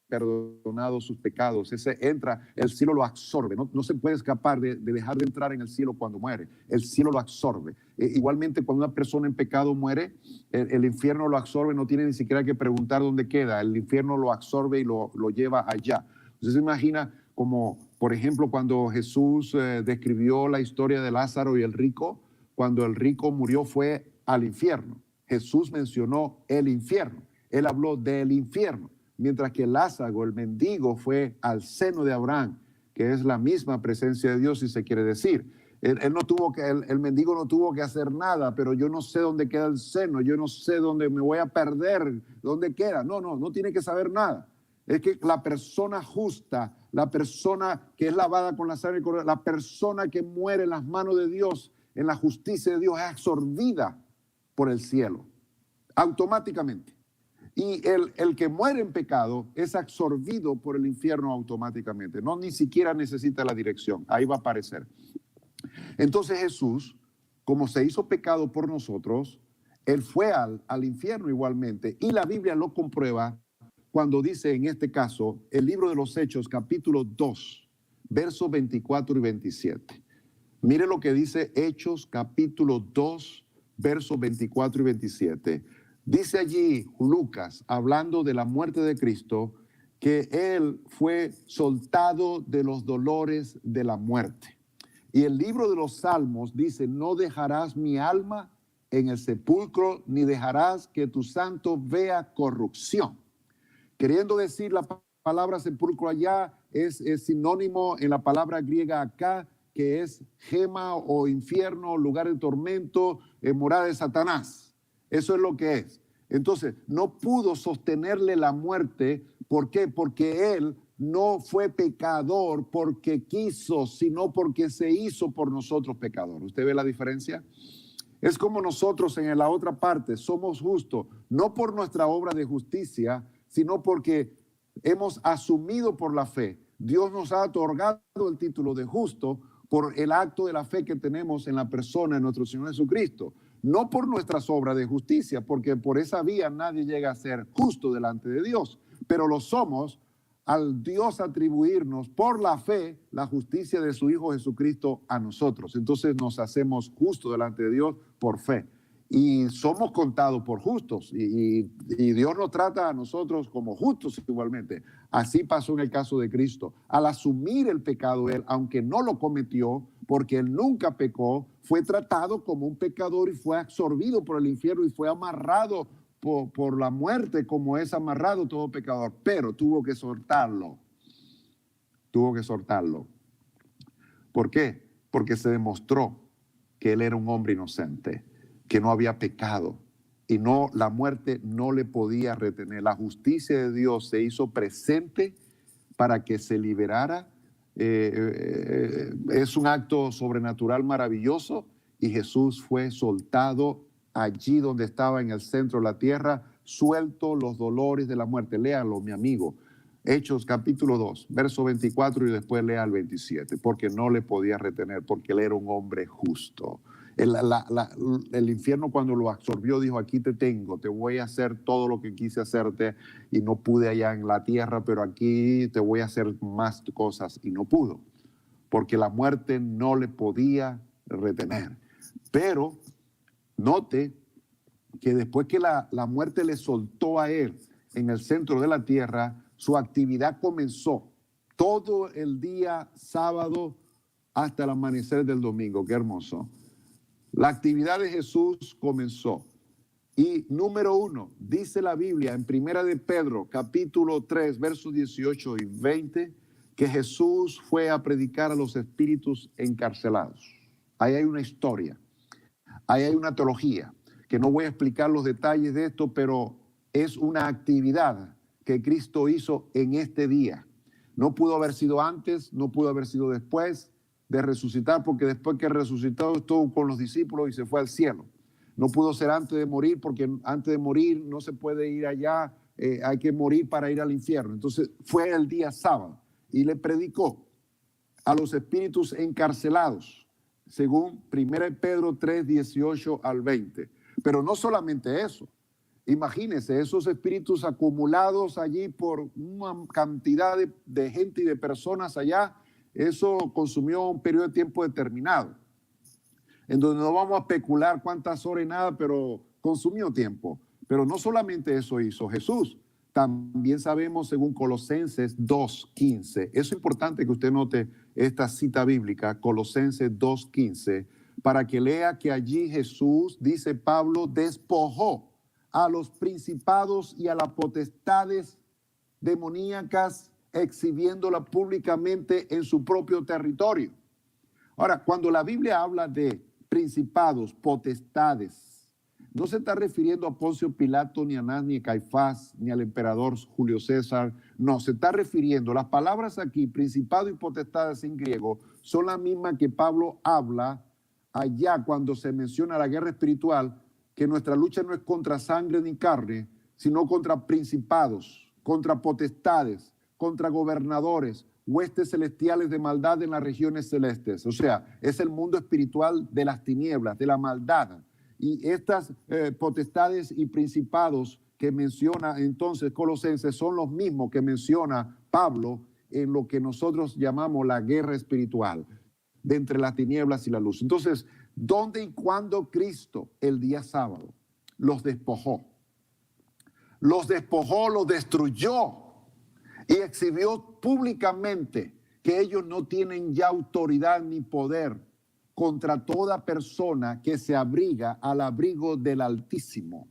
perdonado sus pecados. Ese entra, el cielo lo absorbe. No se puede escapar de dejar de entrar en el cielo cuando muere. El cielo lo absorbe. Igualmente, cuando una persona en pecado muere, el infierno lo absorbe, no tiene ni siquiera que preguntar dónde queda. El infierno lo absorbe y lo lleva allá. Usted se imagina como, por ejemplo, cuando Jesús describió la historia de Lázaro y el rico, cuando el rico murió fue al infierno. Jesús mencionó el infierno. Él habló del infierno. Mientras que Lázaro, el mendigo, fue al seno de Abraham, que es la misma presencia de Dios, si se quiere decir. El mendigo no tuvo que hacer nada, pero yo no sé dónde queda el seno, yo no sé dónde me voy a perder, dónde queda. No tiene que saber nada. Es que la persona justa, la persona que es lavada con la sangre del Cordero, la persona que muere en las manos de Dios, en la justicia de Dios, es absorbida por el cielo, automáticamente. Y el que muere en pecado es absorbido por el infierno automáticamente. No, ni siquiera necesita la dirección. Ahí va a aparecer. Entonces Jesús, como se hizo pecado por nosotros, Él fue al infierno igualmente. Y la Biblia lo comprueba cuando dice, en este caso, el libro de los Hechos, capítulo 2, versos 24 y 27. Mire lo que dice Hechos, capítulo 2, versos 24 y 27. Dice allí Lucas, hablando de la muerte de Cristo, que Él fue soltado de los dolores de la muerte. Y el libro de los Salmos dice, no dejarás mi alma en el sepulcro, ni dejarás que tu santo vea corrupción. Queriendo decir, la palabra sepulcro allá es sinónimo en la palabra griega acá, que es gema o infierno, lugar de tormento, morada de Satanás. Eso es lo que es. Entonces, no pudo sostenerle la muerte. ¿Por qué? Porque Él no fue pecador porque quiso, sino porque se hizo por nosotros pecador. ¿Usted ve la diferencia? Es como nosotros en la otra parte somos justos, no por nuestra obra de justicia, sino porque hemos asumido por la fe. Dios nos ha otorgado el título de justo por el acto de la fe que tenemos en la persona de nuestro Señor Jesucristo. no por nuestras obras de justicia, porque por esa vía nadie llega a ser justo delante de Dios, pero lo somos al Dios atribuirnos por la fe la justicia de su Hijo Jesucristo a nosotros. Entonces nos hacemos justos delante de Dios por fe. Y somos contados por justos. Y Dios nos trata a nosotros como justos igualmente. Así pasó en el caso de Cristo. Al asumir el pecado, Él, aunque no lo cometió, porque Él nunca pecó, fue tratado como un pecador y fue absorbido por el infierno y fue amarrado por la muerte, como es amarrado todo pecador. Pero tuvo que soltarlo. Tuvo que soltarlo. ¿Por qué? Porque se demostró que Él era un hombre inocente, que no había pecado y no, la muerte no le podía retener. La justicia de Dios se hizo presente para que se liberara. Es un acto sobrenatural maravilloso y Jesús fue soltado allí donde estaba en el centro de la tierra, suelto los dolores de la muerte. Léalo, mi amigo. Hechos capítulo 2, verso 24 y después lea el 27, porque no le podía retener, porque él era un hombre justo. El infierno cuando lo absorbió dijo, aquí te tengo, te voy a hacer todo lo que quise hacerte y no pude allá en la tierra, pero aquí te voy a hacer más cosas y no pudo, porque la muerte no le podía retener. Pero note que después que la muerte le soltó a él en el centro de la tierra, su actividad comenzó todo el día sábado hasta el amanecer del domingo. Qué hermoso. La actividad de Jesús comenzó. Y número 1, dice la Biblia en Primera de Pedro, capítulo 3, versos 18 y 20, que Jesús fue a predicar a los espíritus encarcelados. Ahí hay una historia, ahí hay una teología, que no voy a explicar los detalles de esto, pero es una actividad que Cristo hizo en este día. No pudo haber sido antes, no pudo haber sido después de resucitar, porque después que resucitó estuvo con los discípulos y se fue al cielo. No pudo ser antes de morir, porque antes de morir no se puede ir allá, hay que morir para ir al infierno. Entonces fue el día sábado y le predicó a los espíritus encarcelados, según 1 Pedro 3, 18 al 20. Pero no solamente eso. Imagínense, esos espíritus acumulados allí por una cantidad de gente y de personas allá, eso consumió un periodo de tiempo determinado, en donde no vamos a especular cuántas horas y nada, pero consumió tiempo. Pero no solamente eso hizo Jesús, también sabemos según Colosenses 2:15. Es importante que usted note esta cita bíblica, Colosenses 2:15, para que lea que allí Jesús, dice Pablo, despojó a los principados y a las potestades demoníacas, exhibiéndola públicamente en su propio territorio. Ahora, cuando la Biblia habla de principados, potestades, no se está refiriendo a Poncio Pilato, ni a Anás, ni a Caifás, ni al emperador Julio César. No, se está refiriendo, las palabras aquí, principado y potestades en griego, son las mismas que Pablo habla allá cuando se menciona la guerra espiritual, que nuestra lucha no es contra sangre ni carne, sino contra principados, contra potestades, contra gobernadores, huestes celestiales de maldad en las regiones celestes. O sea, es el mundo espiritual de las tinieblas, de la maldad. Y estas potestades y principados que menciona entonces Colosenses son los mismos que menciona Pablo en lo que nosotros llamamos la guerra espiritual, de entre las tinieblas y la luz. Entonces, ¿dónde y cuándo Cristo el día sábado los despojó? Los despojó, los destruyó y exhibió públicamente que ellos no tienen ya autoridad ni poder contra toda persona que se abriga al abrigo del Altísimo,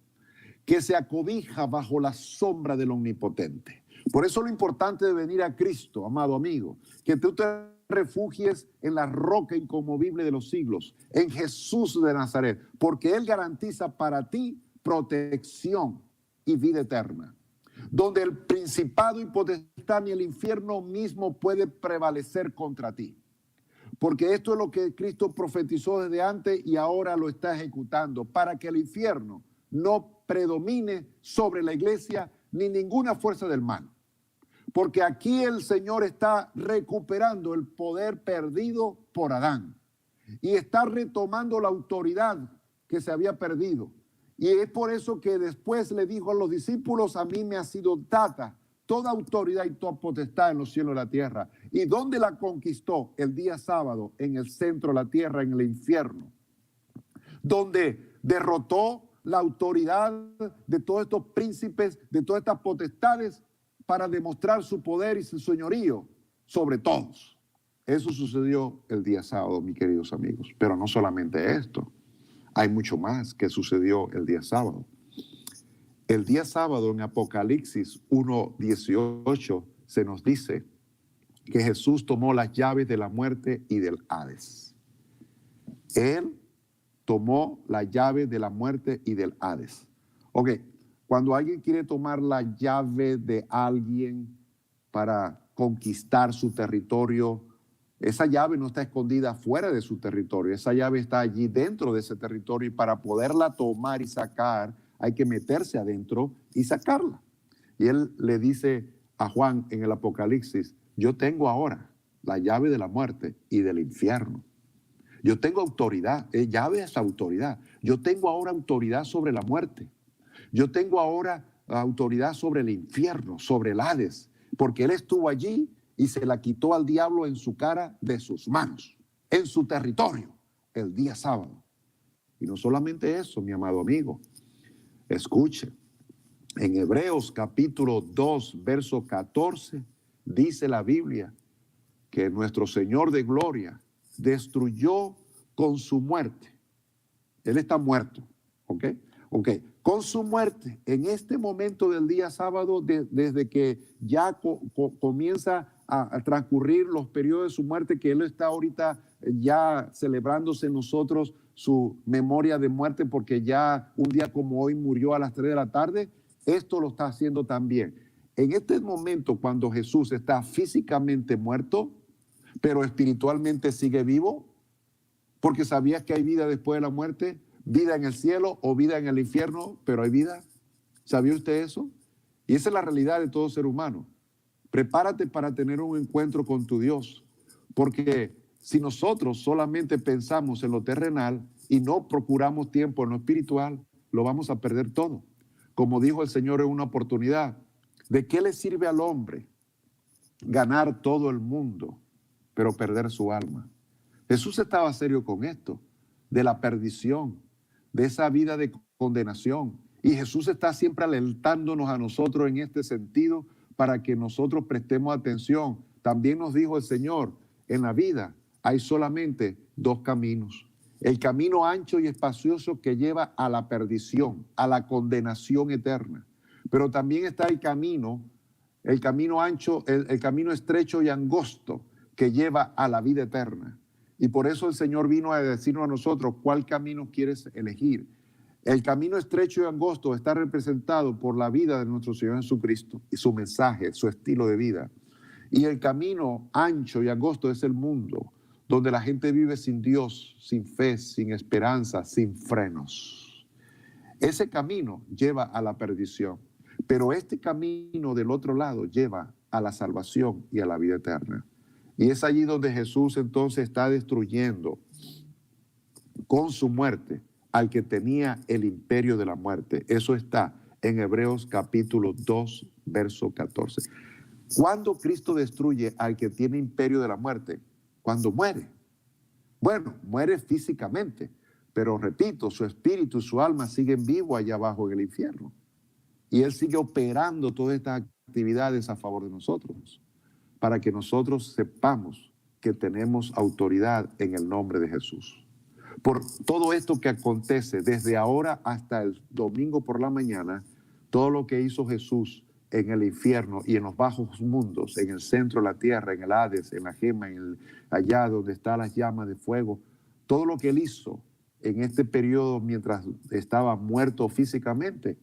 que se acobija bajo la sombra del Omnipotente. Por eso lo importante de venir a Cristo, amado amigo, que tú te refugies en la roca inconmovible de los siglos, en Jesús de Nazaret, porque Él garantiza para ti protección y vida eterna, donde el principado y potestad ni el infierno mismo puede prevalecer contra ti. Porque esto es lo que Cristo profetizó desde antes y ahora lo está ejecutando, para que el infierno no predomine sobre la iglesia ni ninguna fuerza del mal. Porque aquí el Señor está recuperando el poder perdido por Adán y está retomando la autoridad que se había perdido. Y es por eso que después le dijo a los discípulos, a mí me ha sido dada toda autoridad y toda potestad en los cielos y la tierra. ¿Y dónde la conquistó? El día sábado, en el centro de la tierra, en el infierno, donde derrotó la autoridad de todos estos príncipes, de todas estas potestades, para demostrar su poder y su señorío sobre todos. Eso sucedió el día sábado, mis queridos amigos. Pero no solamente esto, hay mucho más que sucedió el día sábado. El día sábado en Apocalipsis 1:18 se nos dice que Jesús tomó las llaves de la muerte y del Hades. Él tomó la llave de la muerte y del Hades. Ok, cuando alguien quiere tomar la llave de alguien para conquistar su territorio, esa llave no está escondida fuera de su territorio, esa llave está allí dentro de ese territorio y para poderla tomar y sacar hay que meterse adentro y sacarla. Y él le dice a Juan en el Apocalipsis, yo tengo ahora la llave de la muerte y del infierno. Yo tengo autoridad, llave es autoridad. Yo tengo ahora autoridad sobre la muerte. Yo tengo ahora autoridad sobre el infierno, sobre el Hades, porque él estuvo allí y se la quitó al diablo en su cara de sus manos, en su territorio, el día sábado. Y no solamente eso, mi amado amigo, escuche, en Hebreos capítulo 2, verso 14, dice la Biblia que nuestro Señor de gloria destruyó con su muerte. Él está muerto, ¿ok? Con su muerte, en este momento del día sábado, desde que ya comienza a transcurrir los periodos de su muerte, que Él está ahorita ya celebrándose en nosotros su memoria de muerte, porque ya un día como hoy murió a las 3 de la tarde, esto lo está haciendo también. En este momento, cuando Jesús está físicamente muerto, pero espiritualmente sigue vivo, porque sabías que hay vida después de la muerte, vida en el cielo o vida en el infierno, pero hay vida. ¿Sabía usted eso? Y esa es la realidad de todo ser humano. Prepárate para tener un encuentro con tu Dios, porque si nosotros solamente pensamos en lo terrenal y no procuramos tiempo en lo espiritual, lo vamos a perder todo. Como dijo el Señor en una oportunidad, ¿de qué le sirve al hombre ganar todo el mundo, pero perder su alma? Jesús estaba serio con esto, de la perdición, de esa vida de condenación. Y Jesús está siempre alentándonos a nosotros en este sentido para que nosotros prestemos atención. También nos dijo el Señor, en la vida hay solamente dos caminos. El camino ancho y espacioso que lleva a la perdición, a la condenación eterna. Pero también está el camino ancho, el camino estrecho y angosto que lleva a la vida eterna. Y por eso el Señor vino a decirnos a nosotros cuál camino quieres elegir. El camino estrecho y angosto está representado por la vida de nuestro Señor Jesucristo y su mensaje, su estilo de vida. Y el camino ancho y angosto es el mundo, donde la gente vive sin Dios, sin fe, sin esperanza, sin frenos. Ese camino lleva a la perdición, pero este camino del otro lado lleva a la salvación y a la vida eterna. Y es allí donde Jesús entonces está destruyendo con su muerte al que tenía el imperio de la muerte. Eso está en Hebreos capítulo 2, verso 14. ¿Cuándo Cristo destruye al que tiene imperio de la muerte? Cuando muere. Bueno, muere físicamente, pero repito, su espíritu y su alma siguen vivos allá abajo en el infierno. Y Él sigue operando todas estas actividades a favor de nosotros, para que nosotros sepamos que tenemos autoridad en el nombre de Jesús. Por todo esto que acontece desde ahora hasta el domingo por la mañana, todo lo que hizo Jesús en el infierno y en los bajos mundos, en el centro de la tierra, en el Hades, en la gema, allá donde están las llamas de fuego, todo lo que Él hizo en este periodo mientras estaba muerto físicamente,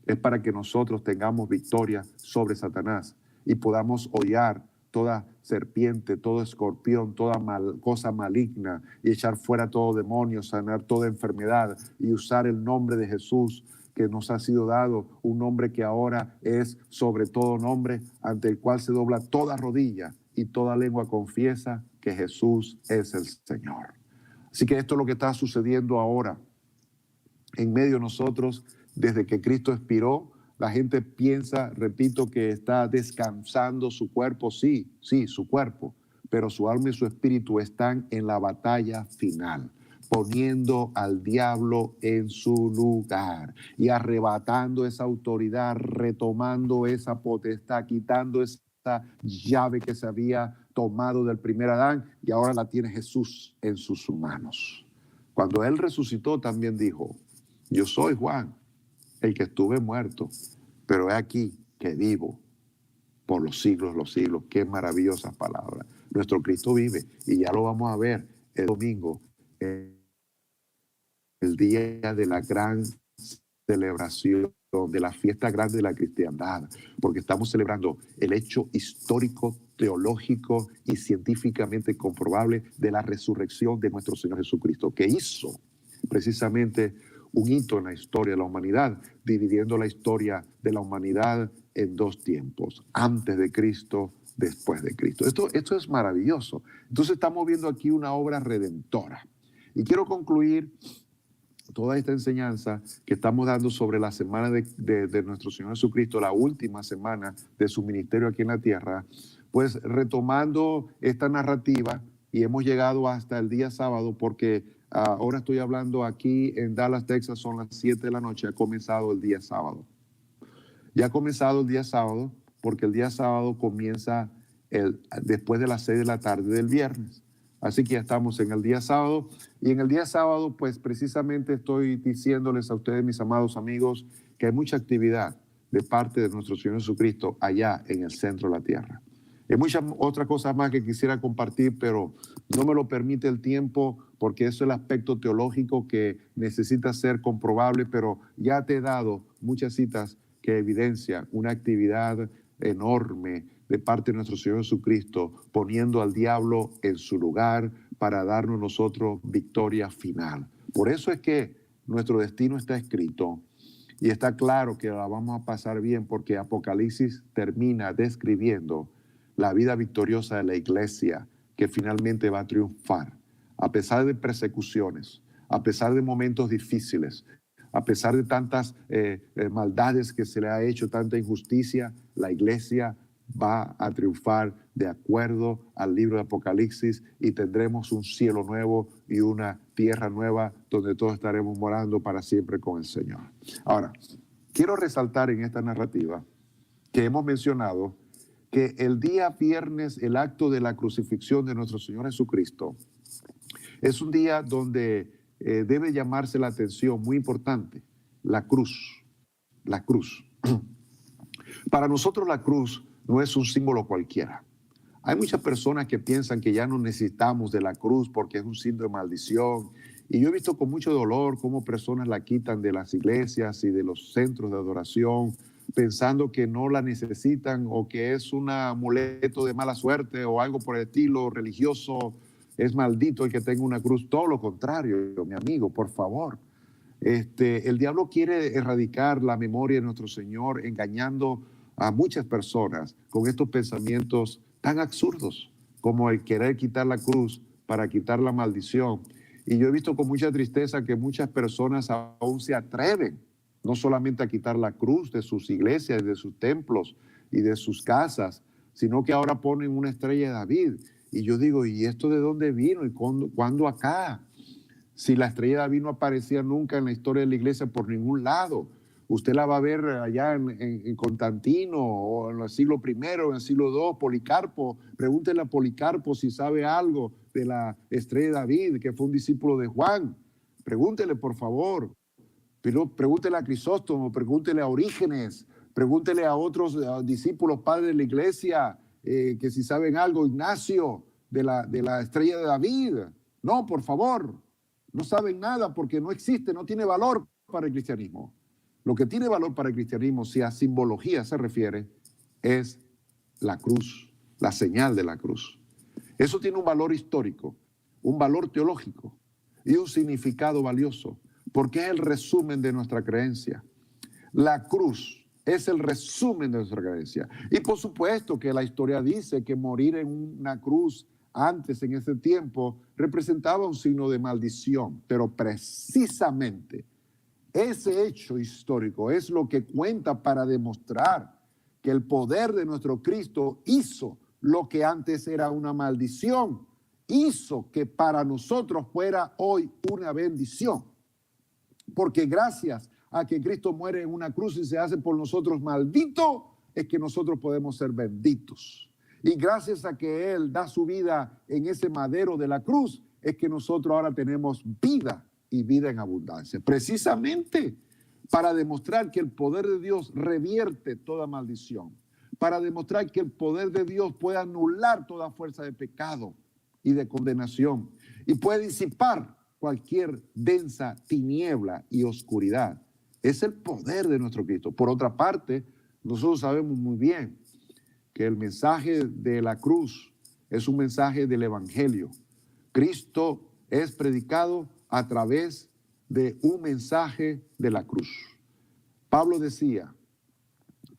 es para que nosotros tengamos victoria sobre Satanás y podamos hollar toda serpiente, todo escorpión, toda cosa maligna y echar fuera todo demonio, sanar toda enfermedad y usar el nombre de Jesús que nos ha sido dado, un nombre que ahora es sobre todo nombre, ante el cual se dobla toda rodilla y toda lengua confiesa que Jesús es el Señor. Así que esto es lo que está sucediendo ahora en medio de nosotros desde que Cristo expiró. La gente piensa, repito, que está descansando su cuerpo. Sí, su cuerpo, pero su alma y su espíritu están en la batalla final, poniendo al diablo en su lugar y arrebatando esa autoridad, retomando esa potestad, quitando esa llave que se había tomado del primer Adán y ahora la tiene Jesús en sus manos. Cuando Él resucitó también dijo: yo soy Juan, el que estuve muerto, pero he aquí que vivo por los siglos de los siglos. Qué maravillosas palabras. Nuestro Cristo vive y ya lo vamos a ver el domingo, el día de la gran celebración, de la fiesta grande de la cristiandad, porque estamos celebrando el hecho histórico, teológico y científicamente comprobable de la resurrección de nuestro Señor Jesucristo, que hizo precisamente un hito en la historia de la humanidad, dividiendo la historia de la humanidad en dos tiempos: antes de Cristo, después de Cristo. Esto es maravilloso. Entonces estamos viendo aquí una obra redentora. Y quiero concluir toda esta enseñanza que estamos dando sobre la semana de nuestro Señor Jesucristo, la última semana de su ministerio aquí en la tierra, pues retomando esta narrativa, y hemos llegado hasta el día sábado, porque ahora estoy hablando aquí en Dallas, Texas, son las 7 de la noche, ha comenzado el día sábado. Ya ha comenzado el día sábado, porque el día sábado comienza después de las 6 de la tarde del viernes. Así que ya estamos en el día sábado, y en el día sábado pues precisamente estoy diciéndoles a ustedes, mis amados amigos, que hay mucha actividad de parte de nuestro Señor Jesucristo allá en el centro de la tierra. Hay muchas otras cosas más que quisiera compartir, pero no me lo permite el tiempo, porque eso es el aspecto teológico que necesita ser comprobable, pero ya te he dado muchas citas que evidencian una actividad enorme de parte de nuestro Señor Jesucristo, poniendo al diablo en su lugar para darnos nosotros victoria final. Por eso es que nuestro destino está escrito y está claro que la vamos a pasar bien, porque Apocalipsis termina describiendo la vida victoriosa de la iglesia, que finalmente va a triunfar a pesar de persecuciones, a pesar de momentos difíciles, a pesar de tantas maldades que se le ha hecho, tanta injusticia. La iglesia va a triunfar de acuerdo al libro de Apocalipsis, y tendremos un cielo nuevo y una tierra nueva donde todos estaremos morando para siempre con el Señor. Ahora, quiero resaltar en esta narrativa que hemos mencionado que el día viernes, el acto de la crucifixión de nuestro Señor Jesucristo, es un día donde debe llamarse la atención, muy importante, la cruz. La cruz. Para nosotros la cruz no es un símbolo cualquiera. Hay muchas personas que piensan que ya no necesitamos de la cruz porque es un signo de maldición. Y yo he visto con mucho dolor cómo personas la quitan de las iglesias y de los centros de adoración, pensando que no la necesitan o que es un amuleto de mala suerte o algo por el estilo religioso. Es maldito el que tenga una cruz. Todo lo contrario, mi amigo, por favor. El diablo quiere erradicar la memoria de nuestro Señor, engañando a muchas personas con estos pensamientos tan absurdos como el querer quitar la cruz para quitar la maldición. Y yo he visto con mucha tristeza que muchas personas aún se atreven no solamente a quitar la cruz de sus iglesias, de sus templos y de sus casas, sino que ahora ponen una estrella de David. Y yo digo, ¿y esto de dónde vino? ¿Y cuándo acá? Si la estrella de David no aparecía nunca en la historia de la iglesia por ningún lado. Usted la va a ver allá en Constantino, o en el siglo I, en el siglo II, Policarpo. Pregúntele a Policarpo si sabe algo de la estrella de David, que fue un discípulo de Juan. Pregúntele, por favor. Pero pregúntele a Crisóstomo, pregúntele a Orígenes, pregúntele a otros discípulos, padres de la iglesia, que si saben algo, Ignacio, de la estrella de David. No, por favor, no saben nada porque no existe, no tiene valor para el cristianismo. Lo que tiene valor para el cristianismo, si a simbología se refiere, es la cruz, la señal de la cruz. Eso tiene un valor histórico, un valor teológico y un significado valioso, porque es el resumen de nuestra creencia. La cruz es el resumen de nuestra creencia. Y por supuesto que la historia dice que morir en una cruz antes, en ese tiempo, representaba un signo de maldición, pero precisamente ese hecho histórico es lo que cuenta para demostrar que el poder de nuestro Cristo hizo lo que antes era una maldición, hizo que para nosotros fuera hoy una bendición. Porque gracias a que Cristo muere en una cruz y se hace por nosotros maldito, es que nosotros podemos ser benditos. Y gracias a que Él da su vida en ese madero de la cruz, es que nosotros ahora tenemos vida y vida en abundancia. Precisamente para demostrar que el poder de Dios revierte toda maldición, para demostrar que el poder de Dios puede anular toda fuerza de pecado y de condenación y puede disipar cualquier densa tiniebla y oscuridad. Es el poder de nuestro Cristo. Por otra parte, nosotros sabemos muy bien que el mensaje de la cruz es un mensaje del Evangelio. Cristo es predicado a través de un mensaje de la cruz. Pablo decía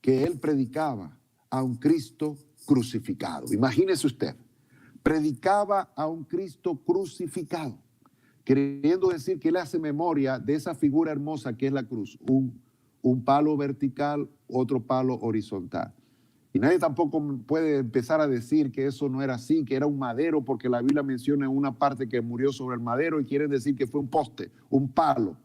que él predicaba a un Cristo crucificado. Imagínese usted, predicaba a un Cristo crucificado, queriendo decir que él hace memoria de esa figura hermosa que es la cruz, un palo vertical, otro palo horizontal. Y nadie tampoco puede empezar a decir que eso no era así, que era un madero, porque la Biblia menciona en una parte que murió sobre el madero y quiere decir que fue un poste, un palo.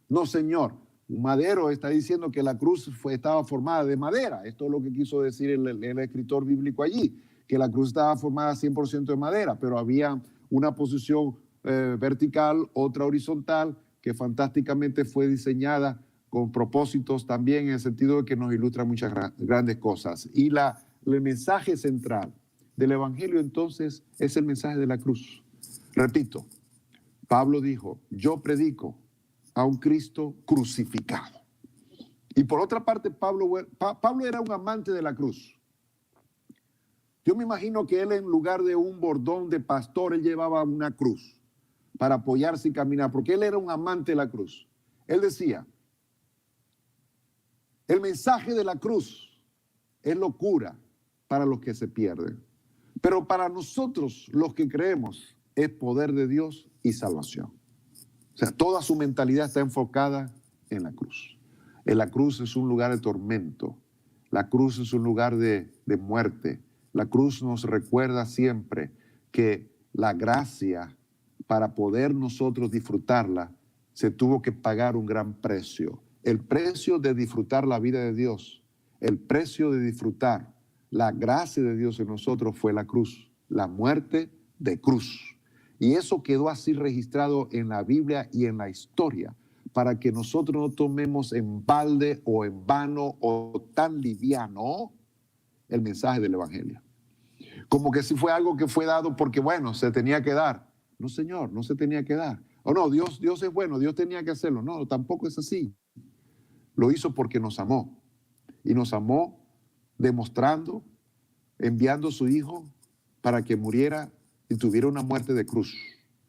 No, señor, un madero está diciendo que la cruz estaba formada de madera. Esto es lo que quiso decir el escritor bíblico allí, que la cruz estaba formada 100% de madera, pero había una posición vertical, otra horizontal, que fantásticamente fue diseñada con propósitos también en el sentido de que nos ilustra muchas grandes cosas. Y el mensaje central del Evangelio entonces es el mensaje de la cruz. Repito, Pablo dijo, yo predico a un Cristo crucificado. Y por otra parte, Pablo era un amante de la cruz. Yo me imagino que él en lugar de un bordón de pastor, él llevaba una cruz para apoyarse y caminar, porque él era un amante de la cruz. Él decía, el mensaje de la cruz es locura para los que se pierden, pero para nosotros los que creemos es poder de Dios y salvación. O sea, toda su mentalidad está enfocada en la cruz. En la cruz es un lugar de tormento, la cruz es un lugar de muerte. La cruz nos recuerda siempre que la gracia, para poder nosotros disfrutarla, se tuvo que pagar un gran precio. El precio de disfrutar la vida de Dios, el precio de disfrutar la gracia de Dios en nosotros fue la cruz, la muerte de cruz. Y eso quedó así registrado en la Biblia y en la historia, para que nosotros no tomemos en balde o en vano o tan liviano el mensaje del Evangelio. Como que si fue algo que fue dado porque, bueno, se tenía que dar. No, Señor, no se tenía que dar. O no, Dios es bueno, Dios tenía que hacerlo. No, tampoco es así. Lo hizo porque nos amó. Y nos amó demostrando, enviando a su Hijo para que muriera y tuviera una muerte de cruz.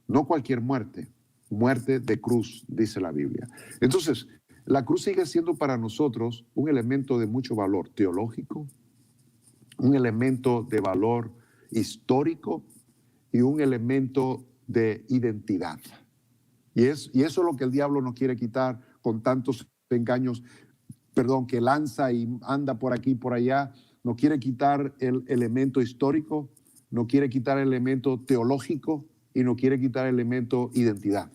No cualquier muerte, muerte de cruz, dice la Biblia. Entonces, la cruz sigue siendo para nosotros un elemento de mucho valor teológico, un elemento de valor histórico y un elemento de identidad. Y eso es lo que el diablo nos quiere quitar con tantos engaños, que lanza y anda por aquí y por allá. No quiere quitar el elemento histórico, no quiere quitar el elemento teológico y no quiere quitar el elemento identidad.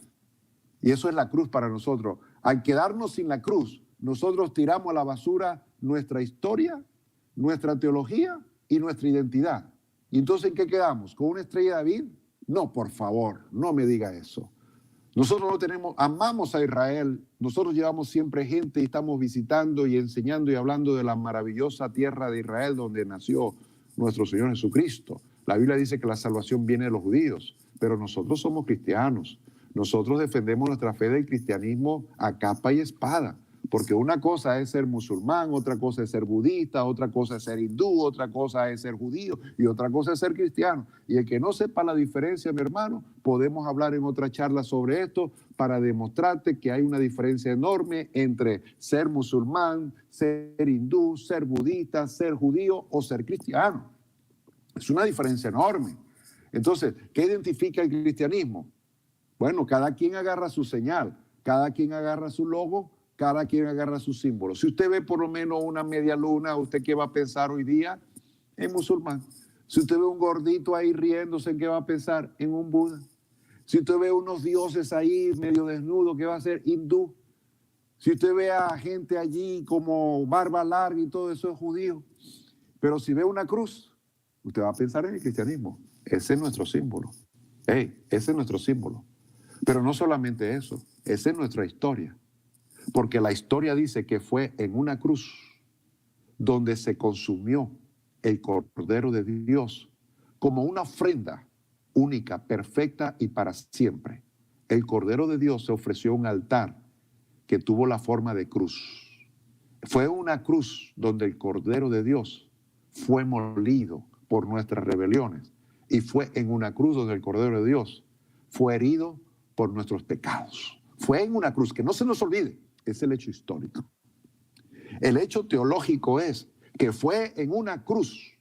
Y eso es la cruz para nosotros. Al quedarnos sin la cruz, nosotros tiramos a la basura nuestra historia, nuestra teología y nuestra identidad. ¿Y entonces en qué quedamos? ¿Con una estrella de David? No, por favor, no me diga eso. Nosotros no tenemos, amamos a Israel, nosotros llevamos siempre gente y estamos visitando y enseñando y hablando de la maravillosa tierra de Israel donde nació nuestro Señor Jesucristo. La Biblia dice que la salvación viene de los judíos, pero nosotros somos cristianos. Nosotros defendemos nuestra fe del cristianismo a capa y espada, porque una cosa es ser musulmán, otra cosa es ser budista, otra cosa es ser hindú, otra cosa es ser judío y otra cosa es ser cristiano. Y el que no sepa la diferencia, mi hermano, podemos hablar en otra charla sobre esto para demostrarte que hay una diferencia enorme entre ser musulmán, ser hindú, ser budista, ser judío o ser cristiano. Es una diferencia enorme. Entonces, ¿qué identifica el cristianismo? Bueno, cada quien agarra su señal, cada quien agarra su logo cada quien agarra su símbolo. Si usted ve por lo menos una media luna, ¿usted qué va a pensar hoy día? En musulmán. Si usted ve un gordito ahí riéndose, ¿en qué va a pensar? En un Buda. Si usted ve unos dioses ahí medio desnudos, ¿qué va a ser? Hindú. Si usted ve a gente allí como barba larga y todo eso es judío. Pero si ve una cruz, usted va a pensar en el cristianismo. Ese es nuestro símbolo. Ese es nuestro símbolo. Pero no solamente eso, esa es nuestra historia. Porque la historia dice que fue en una cruz donde se consumió el Cordero de Dios como una ofrenda única, perfecta y para siempre. El Cordero de Dios se ofreció a un altar que tuvo la forma de cruz. Fue una cruz donde el Cordero de Dios fue molido por nuestras rebeliones y fue en una cruz donde el Cordero de Dios fue herido por nuestros pecados. Fue en una cruz, que no se nos olvide, es el hecho histórico. El hecho teológico es que fue en una cruz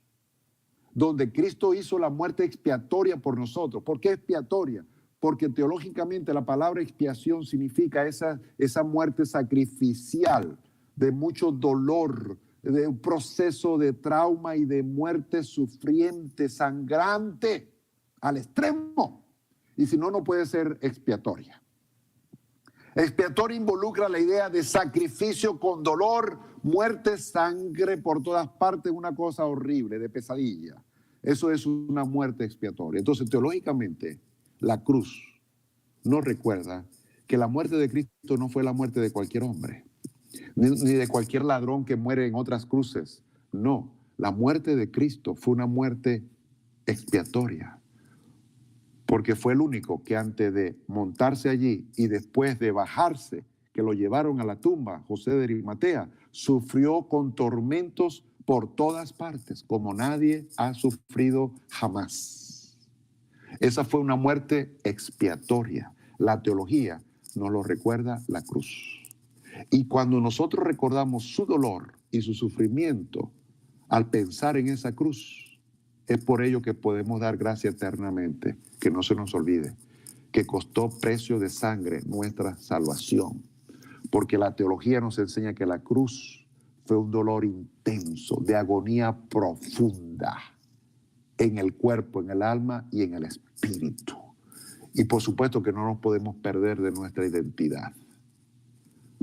donde Cristo hizo la muerte expiatoria por nosotros. ¿Por qué expiatoria? Porque teológicamente la palabra expiación significa esa muerte sacrificial, de mucho dolor, de un proceso de trauma y de muerte sufriente, sangrante, al extremo. Y si no, no puede ser expiatoria. Expiatoria involucra la idea de sacrificio con dolor, muerte, sangre por todas partes, una cosa horrible, de pesadilla. Eso es una muerte expiatoria. Entonces, teológicamente, la cruz nos recuerda que la muerte de Cristo no fue la muerte de cualquier hombre, ni de cualquier ladrón que muere en otras cruces. No, la muerte de Cristo fue una muerte expiatoria. Porque fue el único que antes de montarse allí y después de bajarse, que lo llevaron a la tumba, José de Arimatea, sufrió con tormentos por todas partes, como nadie ha sufrido jamás. Esa fue una muerte expiatoria. La teología nos lo recuerda la cruz. Y cuando nosotros recordamos su dolor y su sufrimiento, al pensar en esa cruz, es por ello que podemos dar gracias eternamente, que no se nos olvide, que costó precio de sangre nuestra salvación. Porque la teología nos enseña que la cruz fue un dolor intenso, de agonía profunda, en el cuerpo, en el alma y en el espíritu. Y por supuesto que no nos podemos perder de nuestra identidad.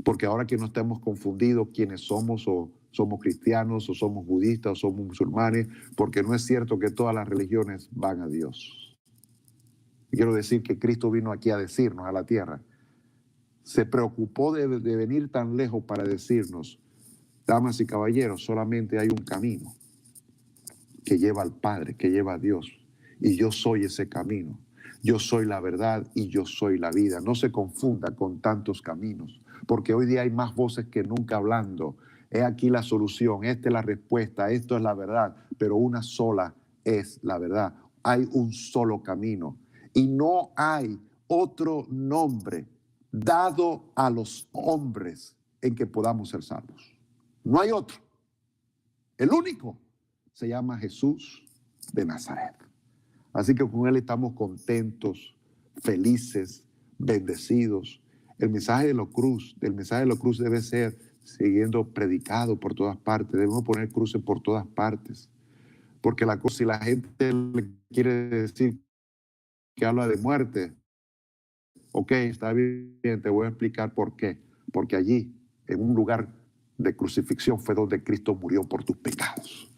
Porque ahora que no estamos confundidos quiénes somos, o somos cristianos, o somos budistas, o somos musulmanes, porque no es cierto que todas las religiones van a Dios. Quiero decir que Cristo vino aquí a decirnos, a la tierra, se preocupó de venir tan lejos para decirnos, damas y caballeros, solamente hay un camino que lleva al Padre, que lleva a Dios, y yo soy ese camino. Yo soy la verdad y yo soy la vida. No se confunda con tantos caminos, porque hoy día hay más voces que nunca hablando. He aquí la solución, esta es la respuesta, esto es la verdad, pero una sola es la verdad. Hay un solo camino y no hay otro nombre dado a los hombres en que podamos ser salvos. No hay otro. El único se llama Jesús de Nazaret. Así que con él estamos contentos, felices, bendecidos. El mensaje de la cruz debe ser siguiendo predicado por todas partes. Debemos poner cruces por todas partes. Porque la cruz, si la gente le quiere decir que habla de muerte, ok, está bien, te voy a explicar por qué. Porque allí, en un lugar de crucifixión, fue donde Cristo murió por tus pecados.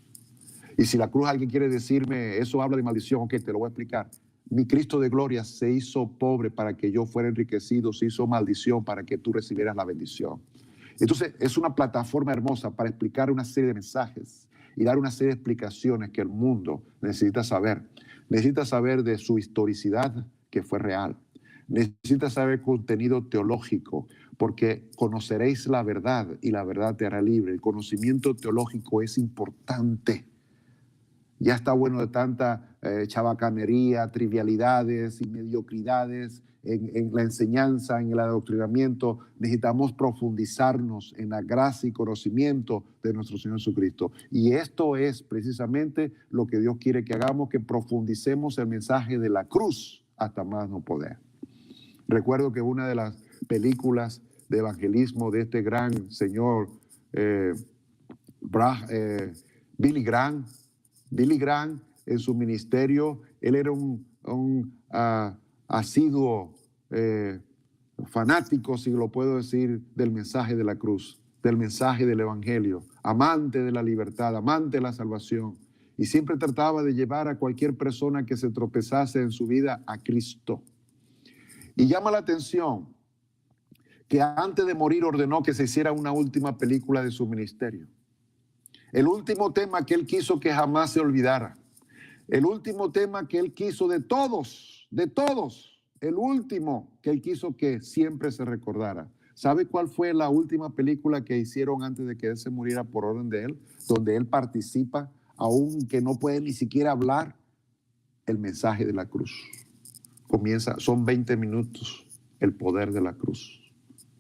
Y si la cruz alguien quiere decirme, eso habla de maldición, ok, te lo voy a explicar. Mi Cristo de gloria se hizo pobre para que yo fuera enriquecido, se hizo maldición para que tú recibieras la bendición. Entonces, es una plataforma hermosa para explicar una serie de mensajes y dar una serie de explicaciones que el mundo necesita saber. Necesita saber de su historicidad, que fue real. Necesita saber contenido teológico, porque conoceréis la verdad y la verdad te hará libre. El conocimiento teológico es importante. Ya está bueno de tanta chabacanería, trivialidades y mediocridades en la enseñanza, en el adoctrinamiento. Necesitamos profundizarnos en la gracia y conocimiento de nuestro Señor Jesucristo. Y esto es precisamente lo que Dios quiere que hagamos, que profundicemos el mensaje de la cruz hasta más no poder. Recuerdo que una de las películas de evangelismo de este gran señor Billy Graham. Billy Graham, en su ministerio, él era un asiduo fanático, si lo puedo decir, del mensaje de la cruz, del mensaje del evangelio, amante de la libertad, amante de la salvación, y siempre trataba de llevar a cualquier persona que se tropezase en su vida a Cristo. Y llama la atención que antes de morir ordenó que se hiciera una última película de su ministerio. El último tema que él quiso que jamás se olvidara. El último tema que él quiso de todos, el último que él quiso que siempre se recordara. ¿Sabe cuál fue la última película que hicieron antes de que él se muriera por orden de él? Donde él participa, aunque no puede ni siquiera hablar, el mensaje de la cruz. Comienza, son 20 minutos, el poder de la cruz.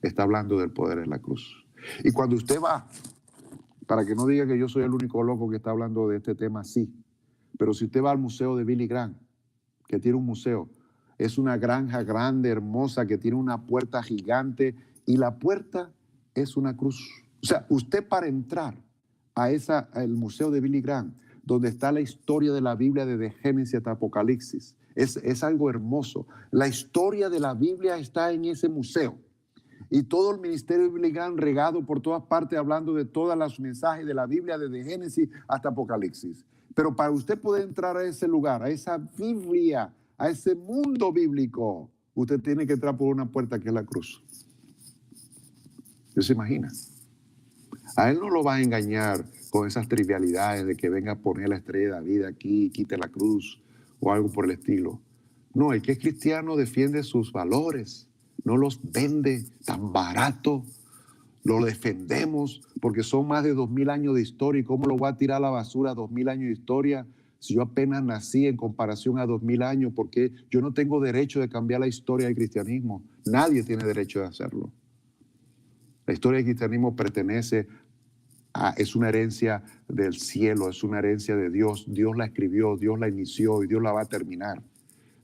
Está hablando del poder de la cruz. Y cuando usted va, para que no diga que yo soy el único loco que está hablando de este tema, sí. Pero si usted va al museo de Billy Graham, que tiene un museo, es una granja grande, hermosa, que tiene una puerta gigante y la puerta es una cruz. O sea, usted para entrar al museo de Billy Graham, donde está la historia de la Biblia desde Génesis hasta Apocalipsis, es algo hermoso. La historia de la Biblia está en ese museo. Y todo el ministerio de Billy Graham regado por todas partes, hablando de todos los mensajes de la Biblia desde Génesis hasta Apocalipsis. Pero para usted poder entrar a ese lugar, a esa Biblia, a ese mundo bíblico, usted tiene que entrar por una puerta que es la cruz. ¿Usted se imagina? A él no lo va a engañar con esas trivialidades de que venga a poner la estrella de David aquí, quite la cruz o algo por el estilo. No, el que es cristiano defiende sus valores, no los vende tan barato. Lo defendemos porque son más de 2000 años de historia. ¿Y cómo lo voy a tirar a la basura 2000 años de historia si yo apenas nací en comparación a 2000 años? Porque yo no tengo derecho de cambiar la historia del cristianismo. Nadie tiene derecho de hacerlo. La historia del cristianismo es una herencia del cielo, es una herencia de Dios. Dios la escribió, Dios la inició y Dios la va a terminar.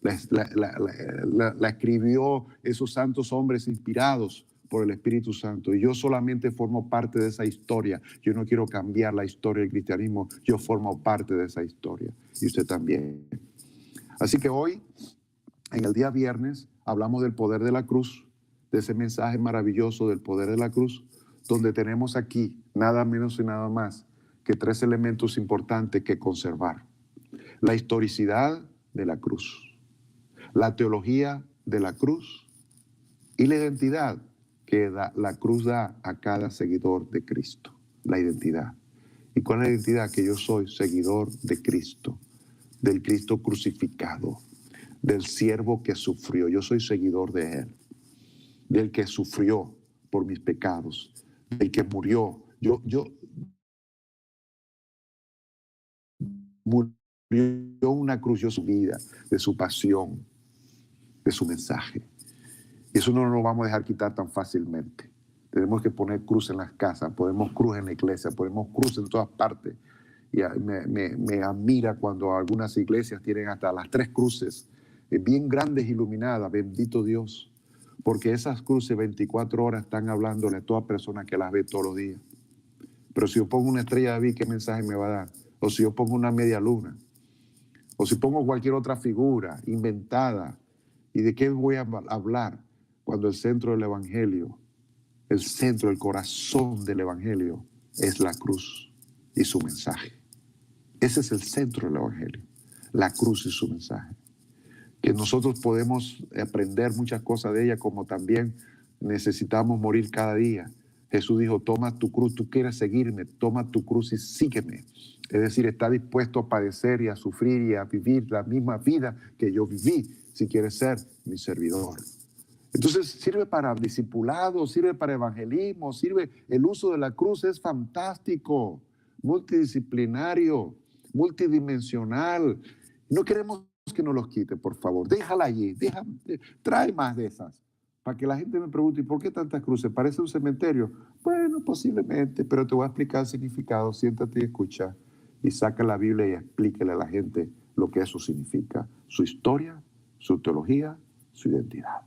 La escribió esos santos hombres inspirados por el Espíritu Santo. Y yo solamente formo parte de esa historia. Yo no quiero cambiar la historia del cristianismo. Yo formo parte de esa historia. Y usted también. Así que hoy, en el día viernes, hablamos del poder de la cruz, de ese mensaje maravilloso del poder de la cruz, donde tenemos aquí nada menos y nada más que 3 elementos importantes que conservar. La historicidad de la cruz, la teología de la cruz y la identidad que la cruz da a cada seguidor de Cristo. La identidad. ¿Y cuál es la identidad? Que yo soy seguidor de Cristo, del Cristo crucificado, del siervo que sufrió. Yo soy seguidor de Él, del que sufrió por mis pecados, del que murió. Murió una cruz, yo su vida, de su pasión, de su mensaje. Eso no lo vamos a dejar quitar tan fácilmente. Tenemos que poner cruz en las casas, ponemos cruz en la iglesia, ponemos cruz en todas partes. Y me admira cuando algunas iglesias tienen hasta las 3 cruces bien grandes, iluminadas, bendito Dios. Porque esas cruces 24 horas están hablándole a toda persona que las ve todos los días. Pero si yo pongo una estrella de David, ¿qué mensaje me va a dar? O si yo pongo una media luna, o si pongo cualquier otra figura inventada, ¿y de qué voy a hablar? Cuando el centro del evangelio, el centro, el corazón del evangelio es la cruz y su mensaje. Ese es el centro del evangelio, la cruz y su mensaje. Que nosotros podemos aprender muchas cosas de ella, como también necesitamos morir cada día. Jesús dijo, toma tu cruz, tú quieres seguirme, toma tu cruz y sígueme. Es decir, está dispuesto a padecer y a sufrir y a vivir la misma vida que yo viví, si quieres ser mi servidor. Entonces sirve para discipulado, sirve para evangelismo, el uso de la cruz es fantástico, multidisciplinario, multidimensional. No queremos que nos los quite, por favor. Déjala allí, trae más de esas. Para que la gente me pregunte, ¿y por qué tantas cruces? ¿Parece un cementerio? Bueno, posiblemente, pero te voy a explicar el significado. Siéntate y escucha. Y saca la Biblia y explíquele a la gente lo que eso significa. Su historia, su teología, su identidad.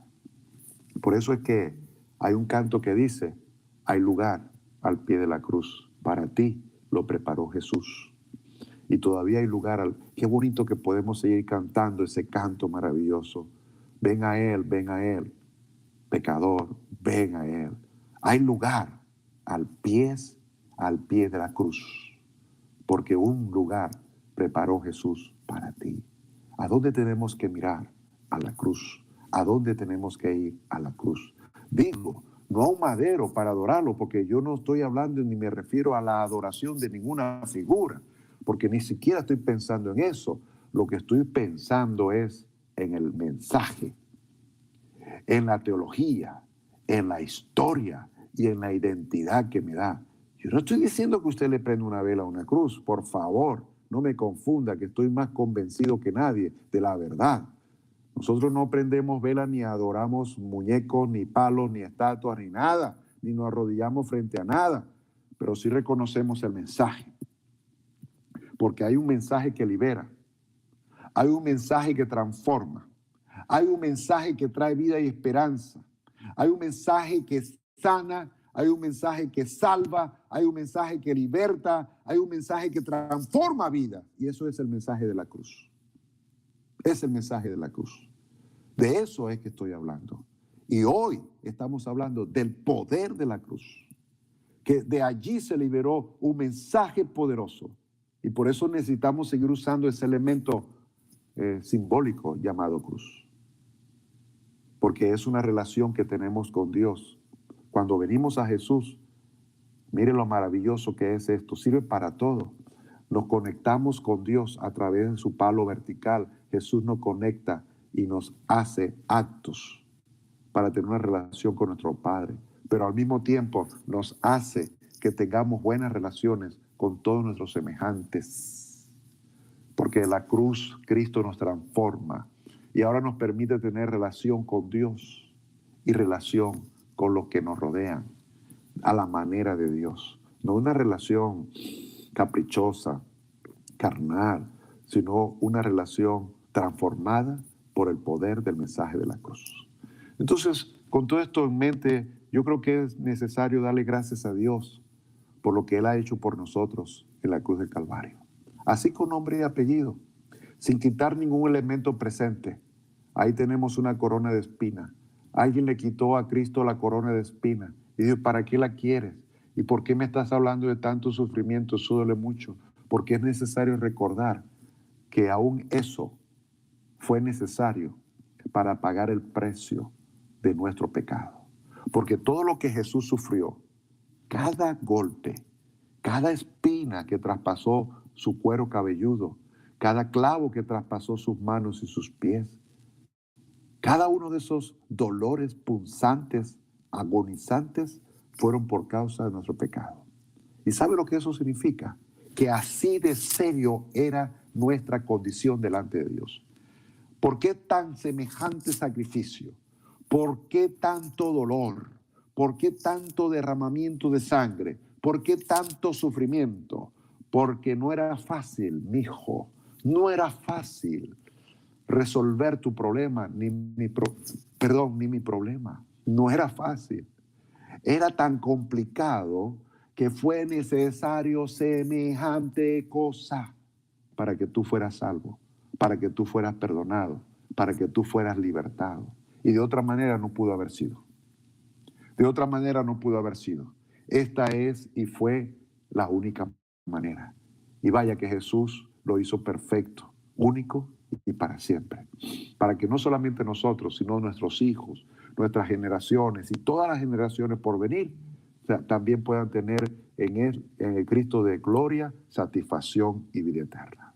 Por eso es que Hay un canto que dice, hay lugar al pie de la cruz. Para ti lo preparó Jesús. Y todavía hay lugar. Qué bonito que podemos seguir cantando ese canto maravilloso. Ven a Él, pecador, ven a Él. Hay lugar al pie de la cruz. Porque un lugar preparó Jesús para ti. ¿A dónde tenemos que mirar? A la cruz. ¿A dónde tenemos que ir? A la cruz. Digo, no a un madero para adorarlo, porque yo no estoy hablando ni me refiero a la adoración de ninguna figura, porque ni siquiera estoy pensando en eso. Lo que estoy pensando es en el mensaje, en la teología, en la historia y en la identidad que me da. Yo no estoy diciendo que usted le prenda una vela a una cruz, por favor, no me confunda, que estoy más convencido que nadie de la verdad. Nosotros no prendemos velas ni adoramos muñecos, ni palos, ni estatuas, ni nada, ni nos arrodillamos frente a nada, pero sí reconocemos el mensaje, porque hay un mensaje que libera, hay un mensaje que transforma, hay un mensaje que trae vida y esperanza, hay un mensaje que sana, hay un mensaje que salva, hay un mensaje que liberta, hay un mensaje que transforma vida, y eso es el mensaje de la cruz. Es el mensaje de la cruz. De eso es que estoy hablando. Y hoy estamos hablando del poder de la cruz, que de allí se liberó un mensaje poderoso. Y por eso necesitamos seguir usando ese elemento simbólico llamado cruz. Porque es una relación que tenemos con Dios. Cuando venimos a Jesús, mire lo maravilloso que es esto, sirve para todo. Nos conectamos con Dios a través de su palo vertical. Jesús nos conecta y nos hace actos para tener una relación con nuestro Padre. Pero al mismo tiempo nos hace que tengamos buenas relaciones con todos nuestros semejantes. Porque la cruz, Cristo nos transforma y ahora nos permite tener relación con Dios y relación con los que nos rodean a la manera de Dios. No una relación caprichosa, carnal, sino una relación transformada por el poder del mensaje de la cruz. Entonces, con todo esto en mente, yo creo que es necesario darle gracias a Dios por lo que Él ha hecho por nosotros en la cruz del Calvario. Así con nombre y apellido, sin quitar ningún elemento presente. Ahí tenemos una corona de espina. Alguien le quitó a Cristo la corona de espina y dijo, ¿para qué la quieres? ¿Y por qué me estás hablando de tanto sufrimiento? Eso duele mucho. Porque es necesario recordar que aún eso fue necesario para pagar el precio de nuestro pecado. Porque todo lo que Jesús sufrió, cada golpe, cada espina que traspasó su cuero cabelludo, cada clavo que traspasó sus manos y sus pies, cada uno de esos dolores punzantes, agonizantes, fueron por causa de nuestro pecado. ¿Y sabe lo que eso significa? Que así de serio era nuestra condición delante de Dios. ¿Por qué tan semejante sacrificio? ¿Por qué tanto dolor? ¿Por qué tanto derramamiento de sangre? ¿Por qué tanto sufrimiento? Porque no era fácil, mi hijo, no era fácil resolver tu problema, ni mi problema. No era fácil. Era tan complicado que fue necesario semejante cosa para que tú fueras salvo, para que tú fueras perdonado, para que tú fueras libertado. Y de otra manera no pudo haber sido. De otra manera no pudo haber sido. Esta es y fue la única manera. Y vaya que Jesús lo hizo perfecto, único y para siempre. Para que no solamente nosotros, sino nuestros hijos, nuestras generaciones y todas las generaciones por venir, también puedan tener en el Cristo de gloria, satisfacción y vida eterna.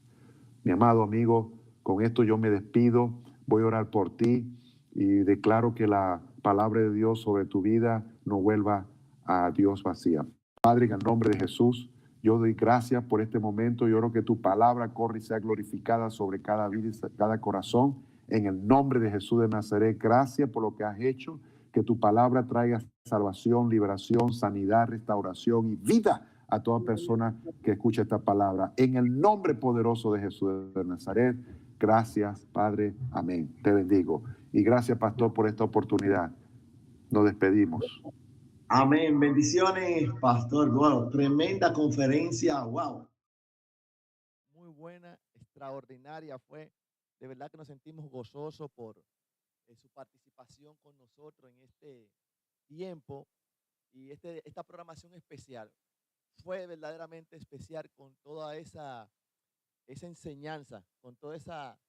Mi amado amigo, con esto yo me despido, voy a orar por ti y declaro que la palabra de Dios sobre tu vida no vuelva a Dios vacía. Padre, en el nombre de Jesús, yo doy gracias por este momento. Yo oro que tu palabra corra y sea glorificada sobre cada vida y cada corazón. En el nombre de Jesús de Nazaret, gracias por lo que has hecho. Que tu palabra traiga salvación, liberación, sanidad, restauración y vida a toda persona que escuche esta palabra. En el nombre poderoso de Jesús de Nazaret, gracias, Padre. Amén. Te bendigo. Y gracias, pastor, por esta oportunidad. nos despedimos. Amén. Bendiciones, pastor. Wow, tremenda conferencia. Wow. Muy buena, extraordinaria fue. De verdad que nos sentimos gozosos por su participación con nosotros en este tiempo y esta programación especial. Fue verdaderamente especial con toda esa enseñanza, con toda esa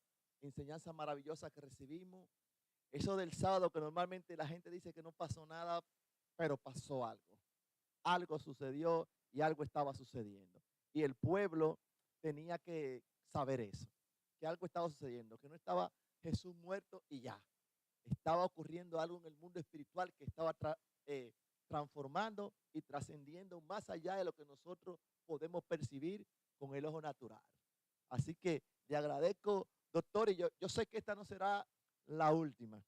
enseñanza maravillosa que recibimos. Eso del sábado que normalmente la gente dice que no pasó nada, pero pasó algo. Algo sucedió y algo estaba sucediendo. Y el pueblo tenía que saber eso, que algo estaba sucediendo, que no estaba Jesús muerto y ya. Estaba ocurriendo algo en el mundo espiritual que estaba transformando y trascendiendo más allá de lo que nosotros podemos percibir con el ojo natural. Así que le agradezco, doctor, y yo sé que esta no será la última.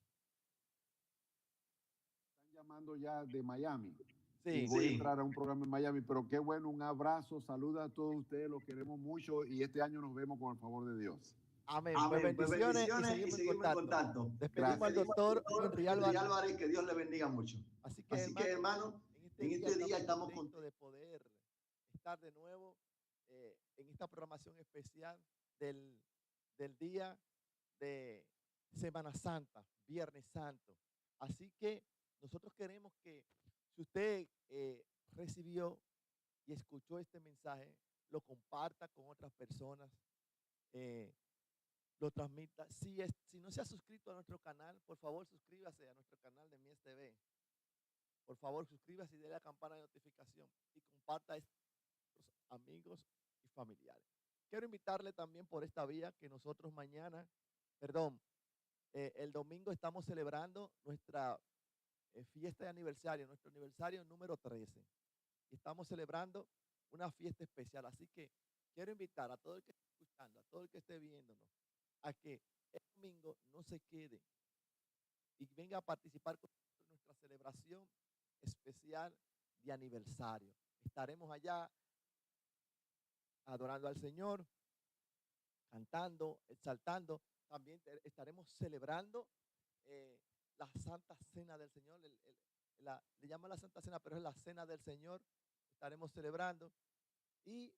Están llamando ya de Miami. Sí, y voy a entrar a un programa en Miami, pero qué bueno, un abrazo, saluda a todos ustedes, los queremos mucho y este año nos vemos con el favor de Dios. Amén. Pues bendiciones y seguimos en contacto. Despedimos al doctor Henry Álvarez. Que Dios le bendiga mucho. Así que, hermano, en este día estamos contentos de poder estar de nuevo en esta programación especial del día de Semana Santa, Viernes Santo. Así que nosotros queremos que si usted recibió y escuchó este mensaje, lo comparta con otras personas, lo transmita. Si no se ha suscrito a nuestro canal, por favor suscríbase a nuestro canal de Mies TV. Por favor suscríbase y dé la campana de notificación y comparta esto con sus amigos y familiares. Quiero invitarle también por esta vía que nosotros el domingo estamos celebrando nuestra fiesta de aniversario, nuestro aniversario número 13. Y estamos celebrando una fiesta especial. Así que quiero invitar a todo el que esté escuchando, a todo el que esté viéndonos, a que el domingo no se quede y venga a participar con nuestra celebración especial de aniversario. Estaremos allá adorando al Señor, cantando, exaltando. También estaremos celebrando la Santa Cena del Señor. Le llaman la Santa Cena, pero es la Cena del Señor. Estaremos celebrando. Y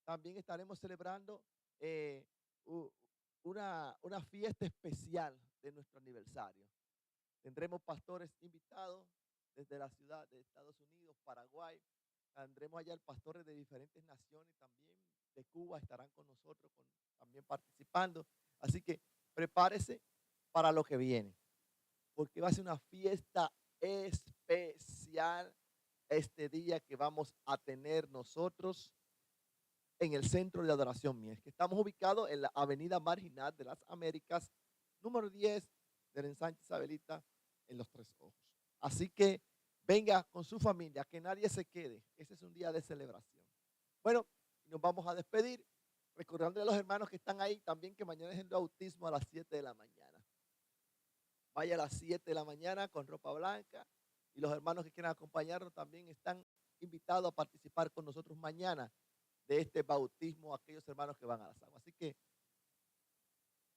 también estaremos celebrando una fiesta especial de nuestro aniversario. Tendremos pastores invitados desde la ciudad de Estados Unidos, Paraguay. Tendremos allá pastores de diferentes naciones, también de Cuba estarán con nosotros, también participando. Así que prepárese para lo que viene, porque va a ser una fiesta especial este día que vamos a tener nosotros en el Centro de Adoración Mies, que estamos ubicados en la Avenida Marginal de las Américas, número 10 del ensanche Isabelita, en Los Tres Ojos. Así que venga con su familia, que nadie se quede. Ese es un día de celebración. Bueno, nos vamos a despedir, recordando a los hermanos que están ahí también que mañana es el bautismo a las 7 de la mañana. Vaya a las 7 de la mañana con ropa blanca y los hermanos que quieran acompañarnos también están invitados a participar con nosotros mañana de este bautismo, aquellos hermanos que van a las aguas. Así que,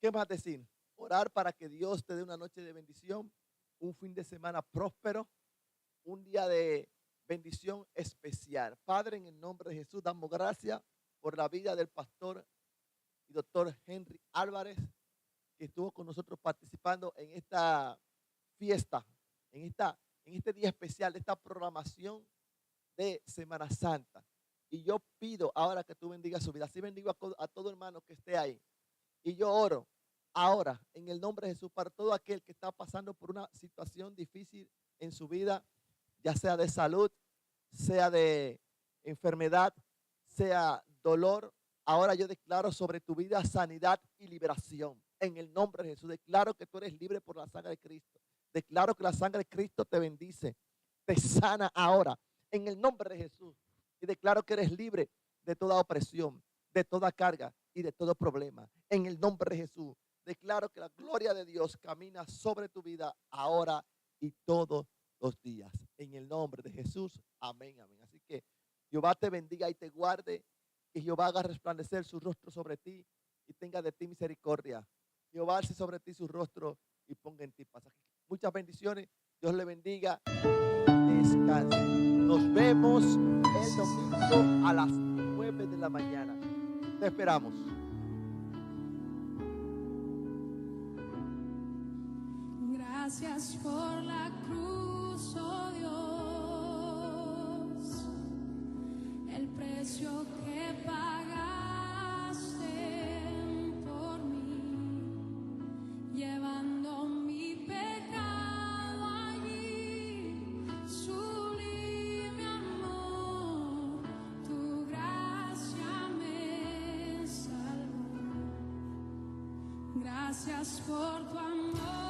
¿qué más decir? Orar para que Dios te dé una noche de bendición, un fin de semana próspero, un día de bendición especial. Padre, en el nombre de Jesús, damos gracias por la vida del pastor y doctor Henry Álvarez, que estuvo con nosotros participando en esta fiesta, en este día especial, de esta programación de Semana Santa. Y yo pido ahora que tú bendigas su vida. Así bendigo a todo hermano que esté ahí. Y yo oro ahora en el nombre de Jesús para todo aquel que está pasando por una situación difícil en su vida, ya sea de salud, sea de enfermedad, sea dolor. Ahora yo declaro sobre tu vida sanidad y liberación. En el nombre de Jesús declaro que tú eres libre por la sangre de Cristo. Declaro que la sangre de Cristo te bendice, te sana ahora. En el nombre de Jesús. Y declaro que eres libre de toda opresión, de toda carga y de todo problema. En el nombre de Jesús, declaro que la gloria de Dios camina sobre tu vida ahora y todos los días. En el nombre de Jesús, amén, amén. Así que Jehová te bendiga y te guarde, que Jehová haga resplandecer su rostro sobre ti y tenga de ti misericordia. Jehová alce sobre ti su rostro y ponga en ti paz. Muchas bendiciones. Dios le bendiga. Descanse. Nos vemos el domingo a las 9 de la mañana. Te esperamos. Gracias por la cruz, oh Dios, el precio que pagaste por mí, llevando mi pecado allí, sublime amor, tu gracia me salvó. Gracias por tu amor.